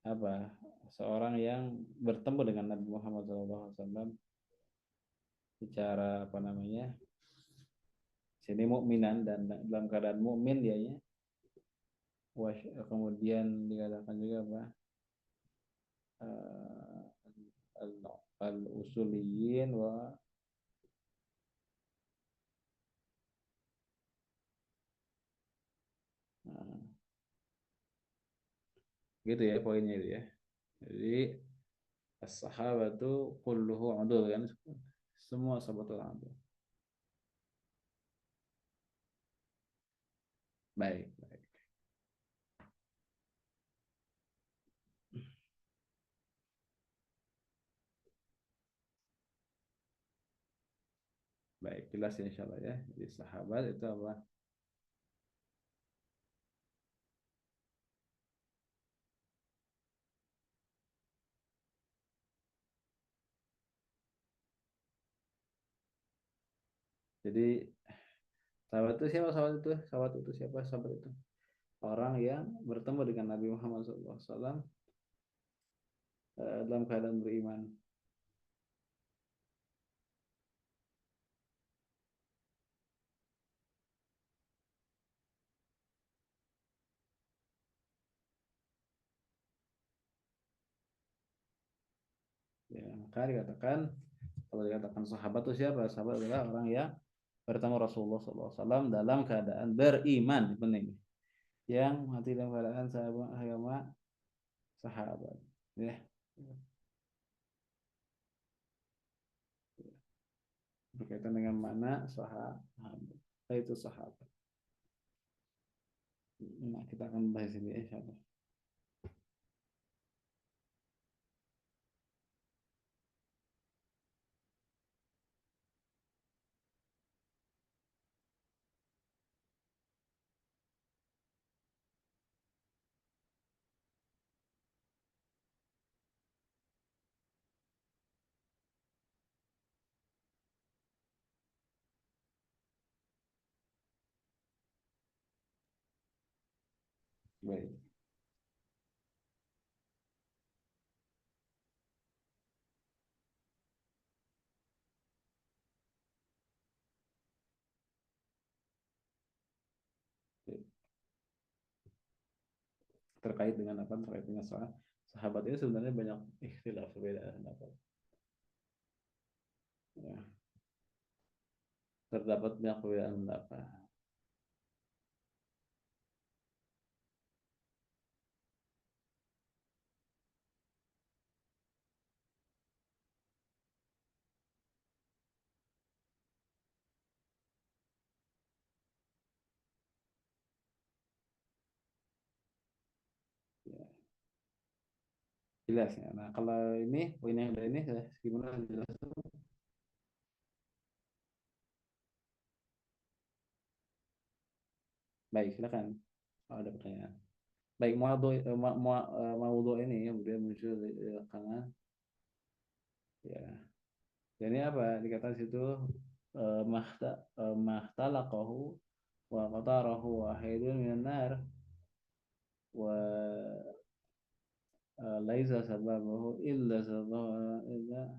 apa? Seorang yang bertemu dengan Nabi Muhammad SAW secara apa namanya? Sini mukminan dan dalam keadaan mukmin dianya. Kemudian dikatakan juga apa? Al-usuliyin wa nah, gitu ya poinnya itu ya. Jadi as-sahabatu kulluhu udul kan, semua sahabat adul. Baik, baik. Baik, jelas ya insyaallah ya. Jadi sahabat itu apa? Jadi sahabat itu siapa? Sahabat itu, sahabat itu siapa? Sahabat itu orang yang bertemu dengan Nabi Muhammad SAW dalam keadaan beriman. Ya, maka dikatakan kalau dikatakan sahabat itu siapa? Sahabat adalah orang yang bertemu Rasulullah SAW dalam keadaan beriman, penting, yang mati dalam keadaan sahabat agama sahabat, ya, berkaitan dengan mana sahabat, itu sahabat. Nah, kita akan bahas ini insyaallah. Baik. Terkait dengan apa? Terkait dengan soal sahabat ini sebenarnya banyak ikhtilaf, perbedaan pendapat. Ya, terdapat banyak perbedaan pendapat. Ya, jelas ya. Nah, kalau ini poin yang dari ini gimana jelas? Baik, silakan. Oh, ada pertanyaan. Baik, mau ini ya, kemudian muncul di belakangan. Ya, jadi apa dikatakan situ mahtalaqahu wa qatarahu wahidun minan nar wa laisa sababahu illa sababa illa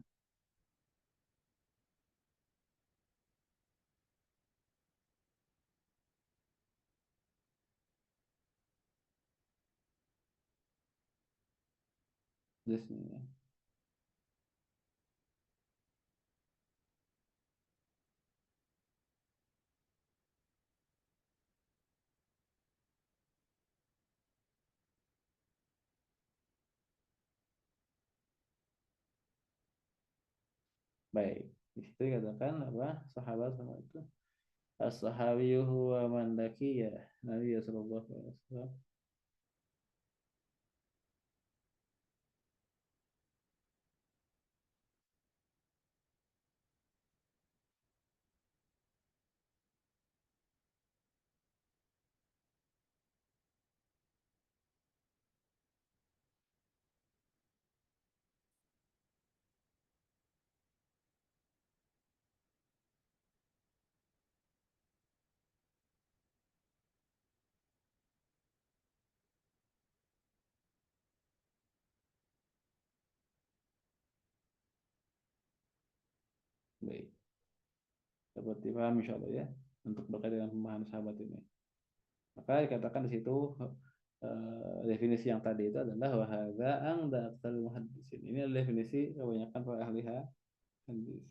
Bismillah. Baik, di situ dikatakan apa sahabat sama itu as-sahabiyyu huwa man laqiya Nabi sallallahu alaihi wasallam. Baik, dapat dipahami insyaallah ya untuk berkaitan dengan pemahaman sahabat ini. Maka dikatakan di situ definisi yang tadi itu adalah wahada anda aktsal muhaddisin. Ini adalah definisi kebanyakan para ahli hadis.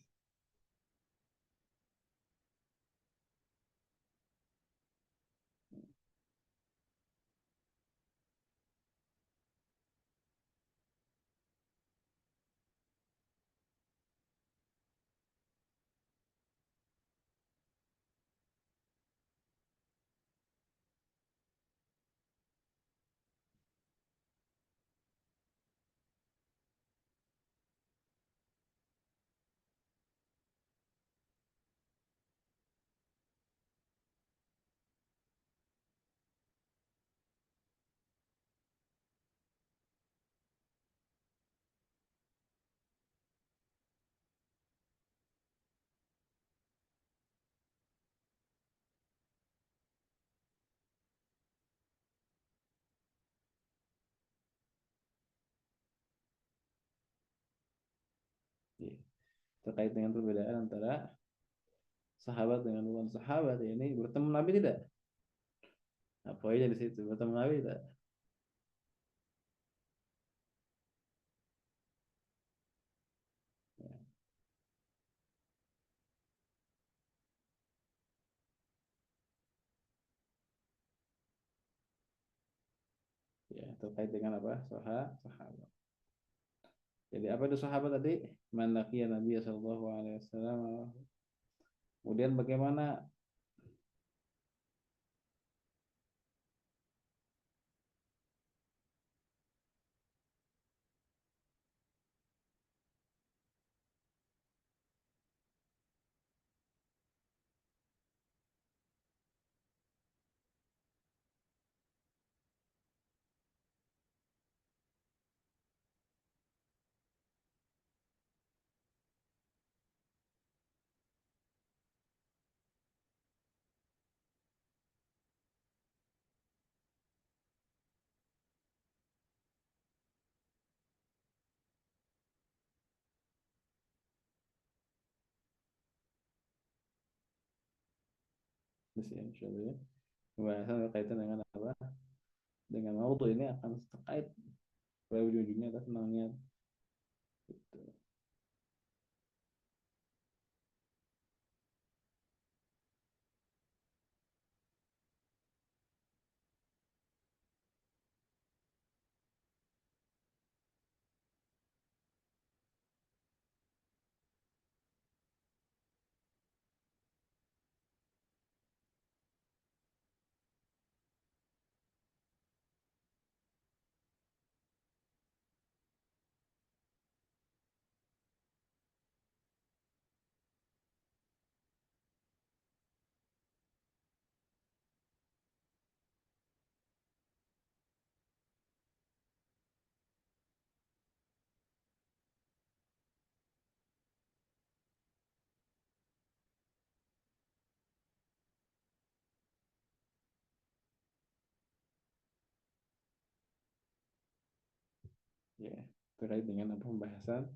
Ya. Terkait dengan perbedaan antara sahabat dengan bukan sahabat ini bertemu Nabi tidak? Apa aja di situ bertemu Nabi tidak? terkait dengan apa? Sahabat. Jadi apa itu sahabat tadi? Man laqiya Nabi sallallahu alaihi wasallam. Kemudian bagaimana insyaallah ya, pembahasan berkaitan dengan apa? Dengan auto ini akan terkait pada ujung-ujungnya atas namanya gitu. Ya, terkait dengan apa pembahasan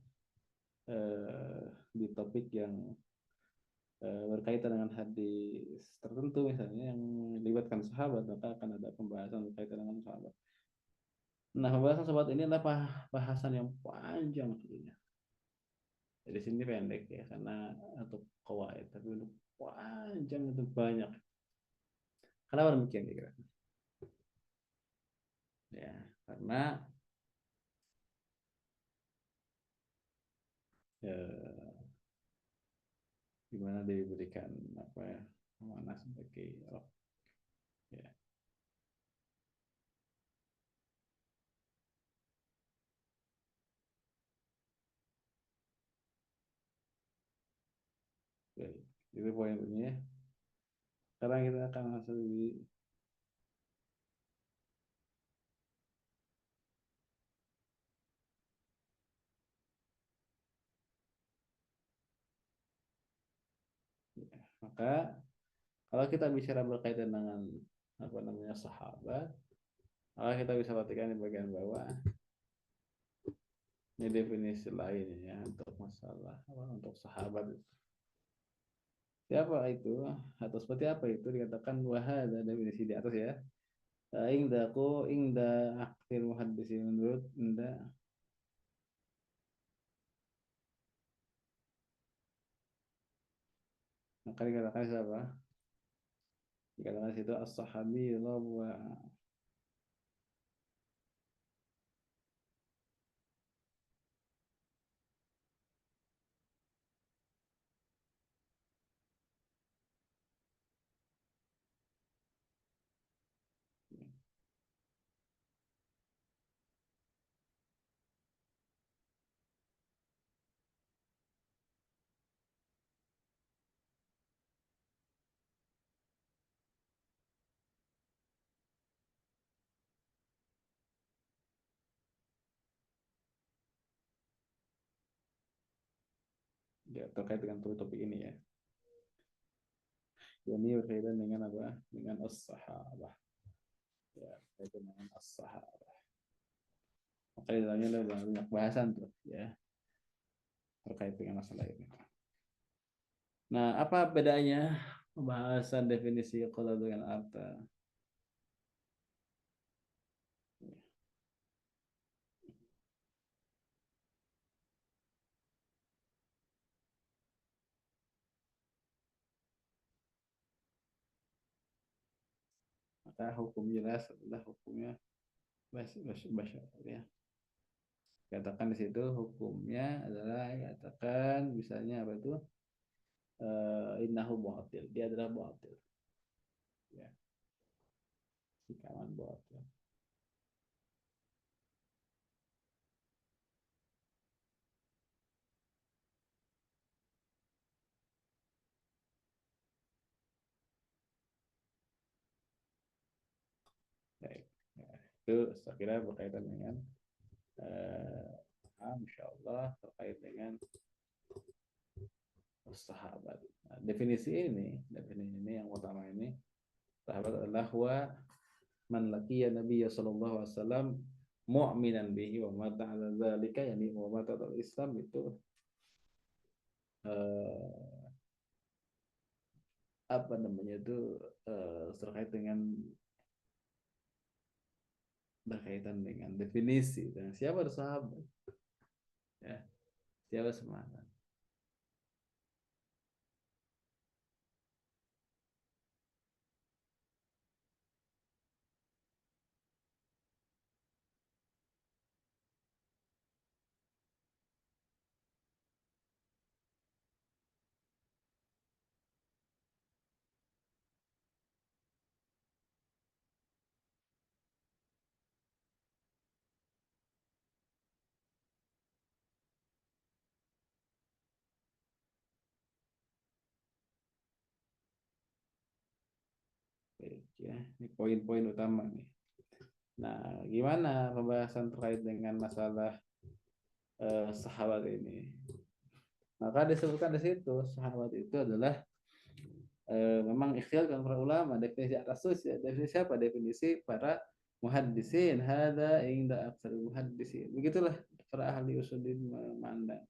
di topik yang berkaitan dengan hadis tertentu misalnya yang melibatkan sahabat, maka akan ada pembahasan berkaitan dengan sahabat. Nah, pembahasan sahabat ini adalah bahasan yang panjang sebenarnya. Jadi sini pendek ya karena untuk kawaid, tapi untuk panjang itu banyak. Kenapa demikian kira-kira? Ya, karena ya, dimana diberikan apa ya mana sebagai roh ya. Baik, itu poinnya. Sekarang kita akan masuk di ya. Maka kalau kita bicara berkaitan dengan apa namanya sahabat, maka kita bisa perhatikan di bagian bawah. Ini definisi lainnya untuk masalah apa, untuk sahabat. Siapa itu atau seperti apa itu dikatakan wahada definisi di atas ya. Ingda akhir muhaddisin menurut inda maka dikatakan siapa? Dikatakan situ as-sahabi wa ya, terkait dengan topik ini ya. Ini berkaitan dengan apa? Dengan as-sahabah. Ya, berkaitan dengan as-sahabah. Maka di dalamnya ada banyak bahasan tuh ya terkait dengan masalah ini. Nah, apa bedanya pembahasan definisi qala dengan arta? Maka hukum jelas adalah hukumnya Basyar ya. Katakan di situ hukumnya adalah katakan misalnya apa itu innahu batil, dia adalah batil ya, sikaman batil. Baik. Ya, itu saya kira berkaitan dengan insya Allah terkait dengan sahabat. Nah, definisi ini yang utama ini, sahabat adalah wa man laqiya Nabiya sallallahu alaihi wasallam mu'minan bihi wa mata ala dzalika, yani wa mata al Islam itu eh, apa namanya itu terkait dengan berkaitan dengan definisi dan siapa sahabat ya, siapa semangat. Baik, ya, ini poin-poin utama nih. Nah, gimana pembahasan terkait dengan masalah sahabat ini? Maka disebutkan di situ sahabat itu adalah memang ikhtiar kan para ulama, definisi atas ya, definisi apa? Definisi para muhaddisin, hada inda aksar muhaddisin. Begitulah para ahli usuluddin memandang.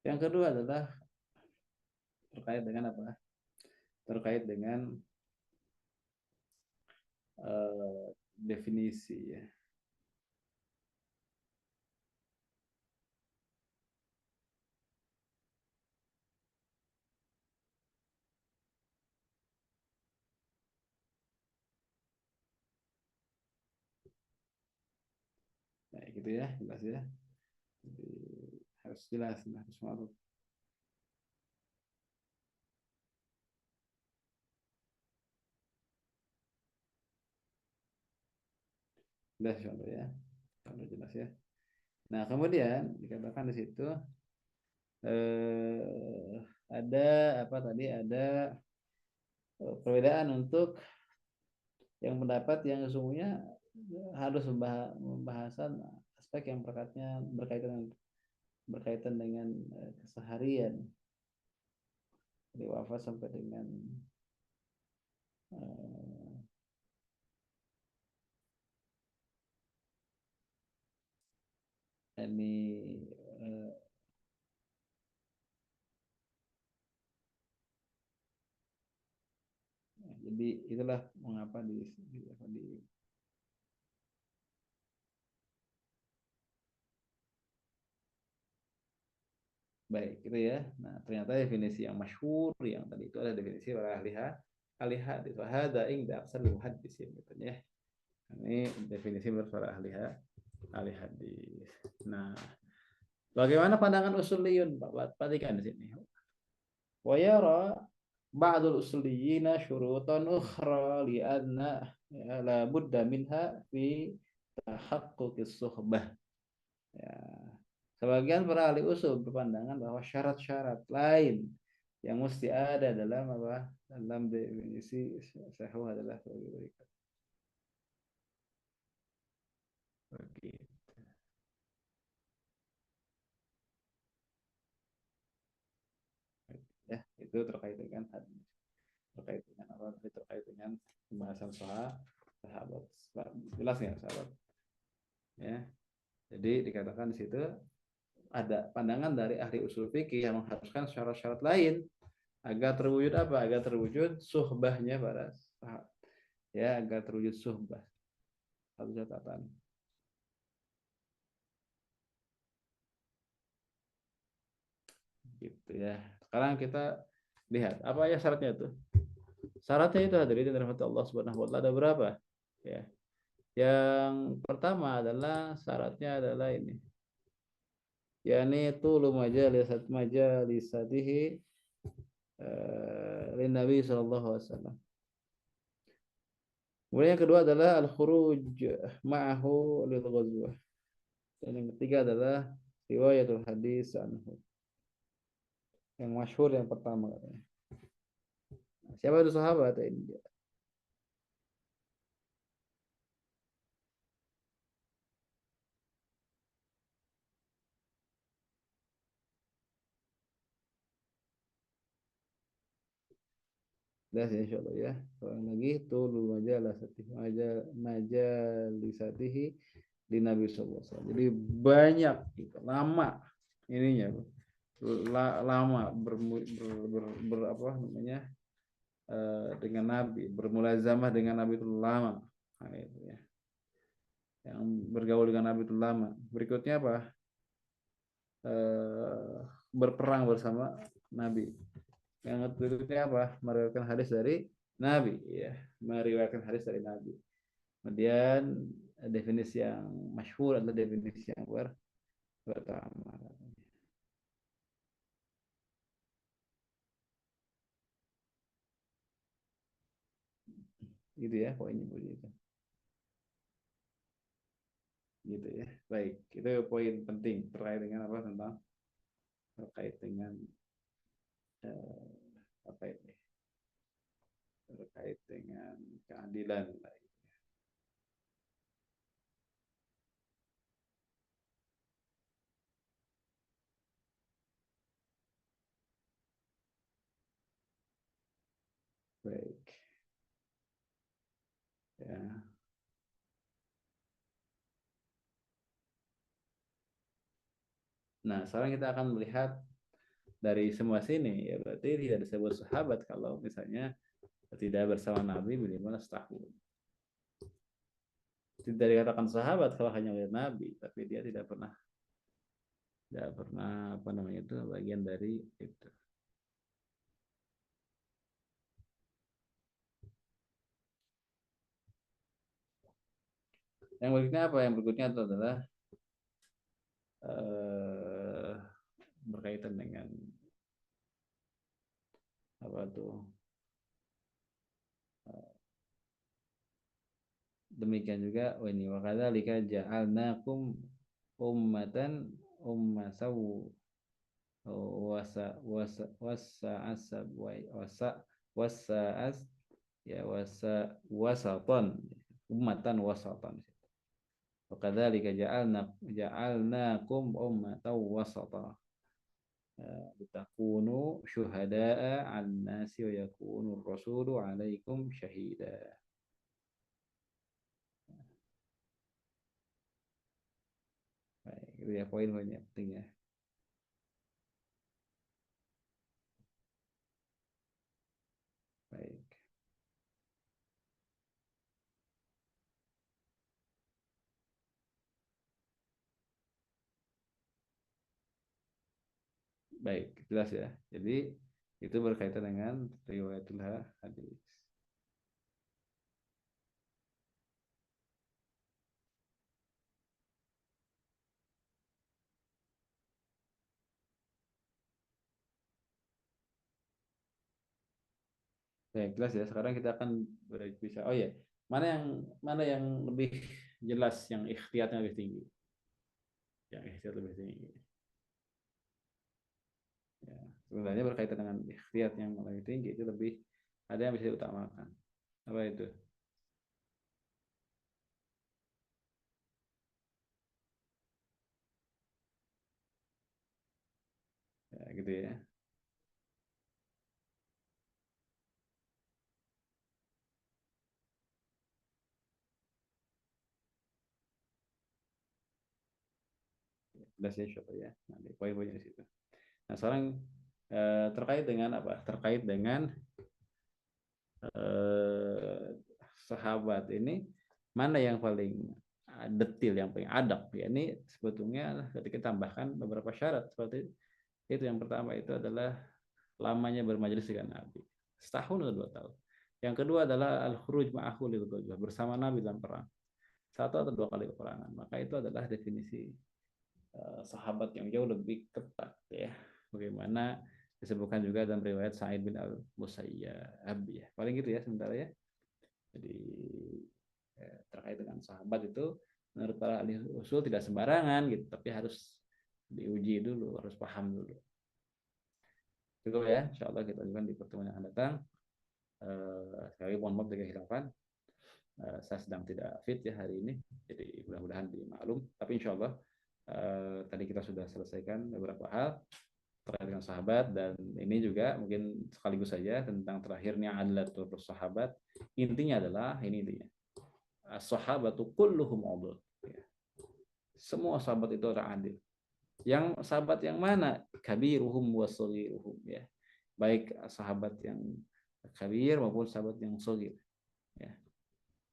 Yang kedua adalah terkait dengan apa? Terkait dengan definisi ya. Nah, gitu ya, jelas ya. Jadi, harus jelas, harus maruf. Jelas ya, kalau jelas ya. Nah, kemudian dikatakan di situ ada apa tadi, ada perbedaan untuk yang pendapat yang sesungguhnya harus pembahasan aspek yang berkaitan dengan keseharian dari wafat sampai dengan ini jadi itulah mengapa di baik gitu ya. Nah, ternyata definisi yang masyhur yang tadi itu ada definisi oleh ahli hadis. Wa hadza inda aksar muhaddisin gitu ya. Ini definisi menurut para ahli hadis. Nah, bagaimana pandangan usuliyun Pak? Perhatikan di sini. Wa yara ba'dul usuliyina syurutan ukhra li anna ya, la budda minha fi tahaqquqis suhbah. Ya, sebagian para ahli usul berpandangan bahwa syarat-syarat lain yang mesti ada dalam apa? Dalam definisi sahih adalah sebagai berikut. Begitu. Ya, itu terkait dengan hadis. Terkait dengan apa? Terkait dengan pembahasan sahabat. Jelas ya sahabat? Ya. Jadi dikatakan di situ ada pandangan dari ahli usul fikih yang mengharuskan syarat-syarat lain agar terwujud apa? Agar terwujud suhbahnya para sahabat. Ya, agar terwujud suhbah. Satu catatan. Gitu ya. Sekarang kita lihat apa ya syaratnya itu. Syaratnya itu hadirin dan rahmat Allah Subhanahu wa taala ada berapa? Ya. Yang pertama adalah syaratnya adalah ini, yakni tulu majalisatihi lin Nabi sallallahu alaihi wasallam. Kemudian yang kedua adalah al-khuruj ma'ahu lil ghazwah. Dan yang ketiga adalah riwayatul hadis anhu. Yang masyhur yang pertama katanya. Siapa itu sahabat ini? Dah ya insyaallah ya. Soalnya lagi tulu majalisatihi di Nabi sallallahu alaihi wasallam. Jadi banyak gitu, lama ininya lama apa namanya dengan Nabi, bermulazamah dengan Nabi itu lama. Nah, itu ya. Yang bergaul dengan Nabi itu lama. Berikutnya apa? Berperang bersama Nabi. Yang berikutnya apa? Meriwayatkan hadis dari Nabi, ya, meriwayatkan hadis dari Nabi. Kemudian definisi yang masyhur adalah definisi yang pertama. Gitu ya poinnya begitu. Gitu ya. Baik, itu poin penting terkait dengan apa tentang terkait dengan apa ini? Terkait dengan keadilan. Baik. Ya. Nah, sekarang kita akan melihat dari semua sini, ya berarti tidak disebut sahabat kalau misalnya tidak bersama Nabi minimal setahun. Tidak dikatakan sahabat kalau hanya melihat Nabi, tapi dia tidak pernah apa namanya itu bagian dari itu. Yang berikutnya apa? Yang berikutnya itu adalah berkaitan dengan apa tuh? Demikian juga ini wa kadzalika ja'alnakum ummatan ummasaw wasa asab wasa as ya wasatan ummatan wasatan. Wa kadzalika ja'alnakum ummatan wasata litakunu syuhada'a 'alan nasi wa yakunu ar-rasulu 'alaikum syahida. Baik, itu ya poin-poinnya penting ya. Baik. Baik, jelas ya. Jadi itu berkaitan dengan riwayatul hadis. Baik, jelas ya. Sekarang kita akan bisa. Oh ya, mana yang lebih jelas, yang ikhtiyatnya lebih tinggi, yang ikhtiyat lebih tinggi. Ya, sebenarnya berkaitan dengan ikhtiyat yang lebih tinggi itu lebih ada yang bisa diutamakan. Apa itu? Ya, gitu ya. Jelas ya, insyaallah ya. Nanti poin-poinnya di situ. Nah, sekarang terkait dengan apa? Terkait dengan sahabat ini mana yang paling detil, yang paling adab ya, ini sebetulnya ketika tambahkan beberapa syarat seperti itu. Yang pertama itu adalah lamanya bermajelis dengan Nabi, setahun atau 2 tahun. Yang kedua adalah al-khuruj ma'ahu lil ghazwah, bersama Nabi dalam perang. 1 atau 2 kali peperangan. Maka itu adalah definisi sahabat yang jauh lebih ketat ya. Bagaimana disebutkan juga dalam riwayat Sa'id bin Al-Musayyab ya. Paling gitu ya sementara ya. Jadi terkait dengan sahabat itu menurut para ahli usul tidak sembarangan gitu, tapi harus diuji dulu, harus paham dulu. Cukup ya, insyaallah kita lanjutkan di pertemuan yang akan datang. Sekali mohon maaf jika hilafan. Saya sedang tidak fit ya hari ini, jadi mudah-mudahan dimaklum. Tapi insyaallah tadi kita sudah selesaikan beberapa hal terkait dengan sahabat, dan ini juga mungkin sekaligus saja tentang terakhirnya adlatul sahabat. Intinya adalah ini intinya. As-sahabatu kulluhum adil. Semua sahabat itu orang adil. Yang sahabat yang mana? Kabiruhum wa saghiruhum ya. Baik sahabat yang kabir maupun sahabat yang shaghir. Ya.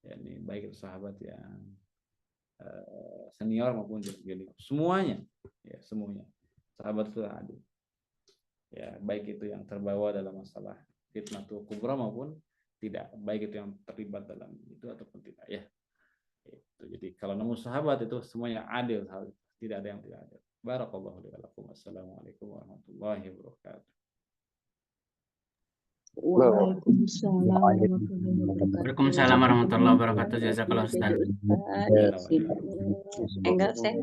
Yani baik sahabat yang senior maupun junior. Semuanya ya, semuanya. Sahabat itu adil. Ya, baik itu yang terbawa dalam masalah fitnatul kubra maupun tidak, baik itu yang terlibat dalam itu ataupun tidak ya. Itu. Jadi kalau nemu sahabat itu semuanya adil, tidak ada yang tidak adil. Barakallahu li wa lakum. Assalamualaikum warahmatullahi wabarakatuh. Waalaikumsalam warahmatullahi wabarakatuh. Jazakallah Ustaz. Enggak, saya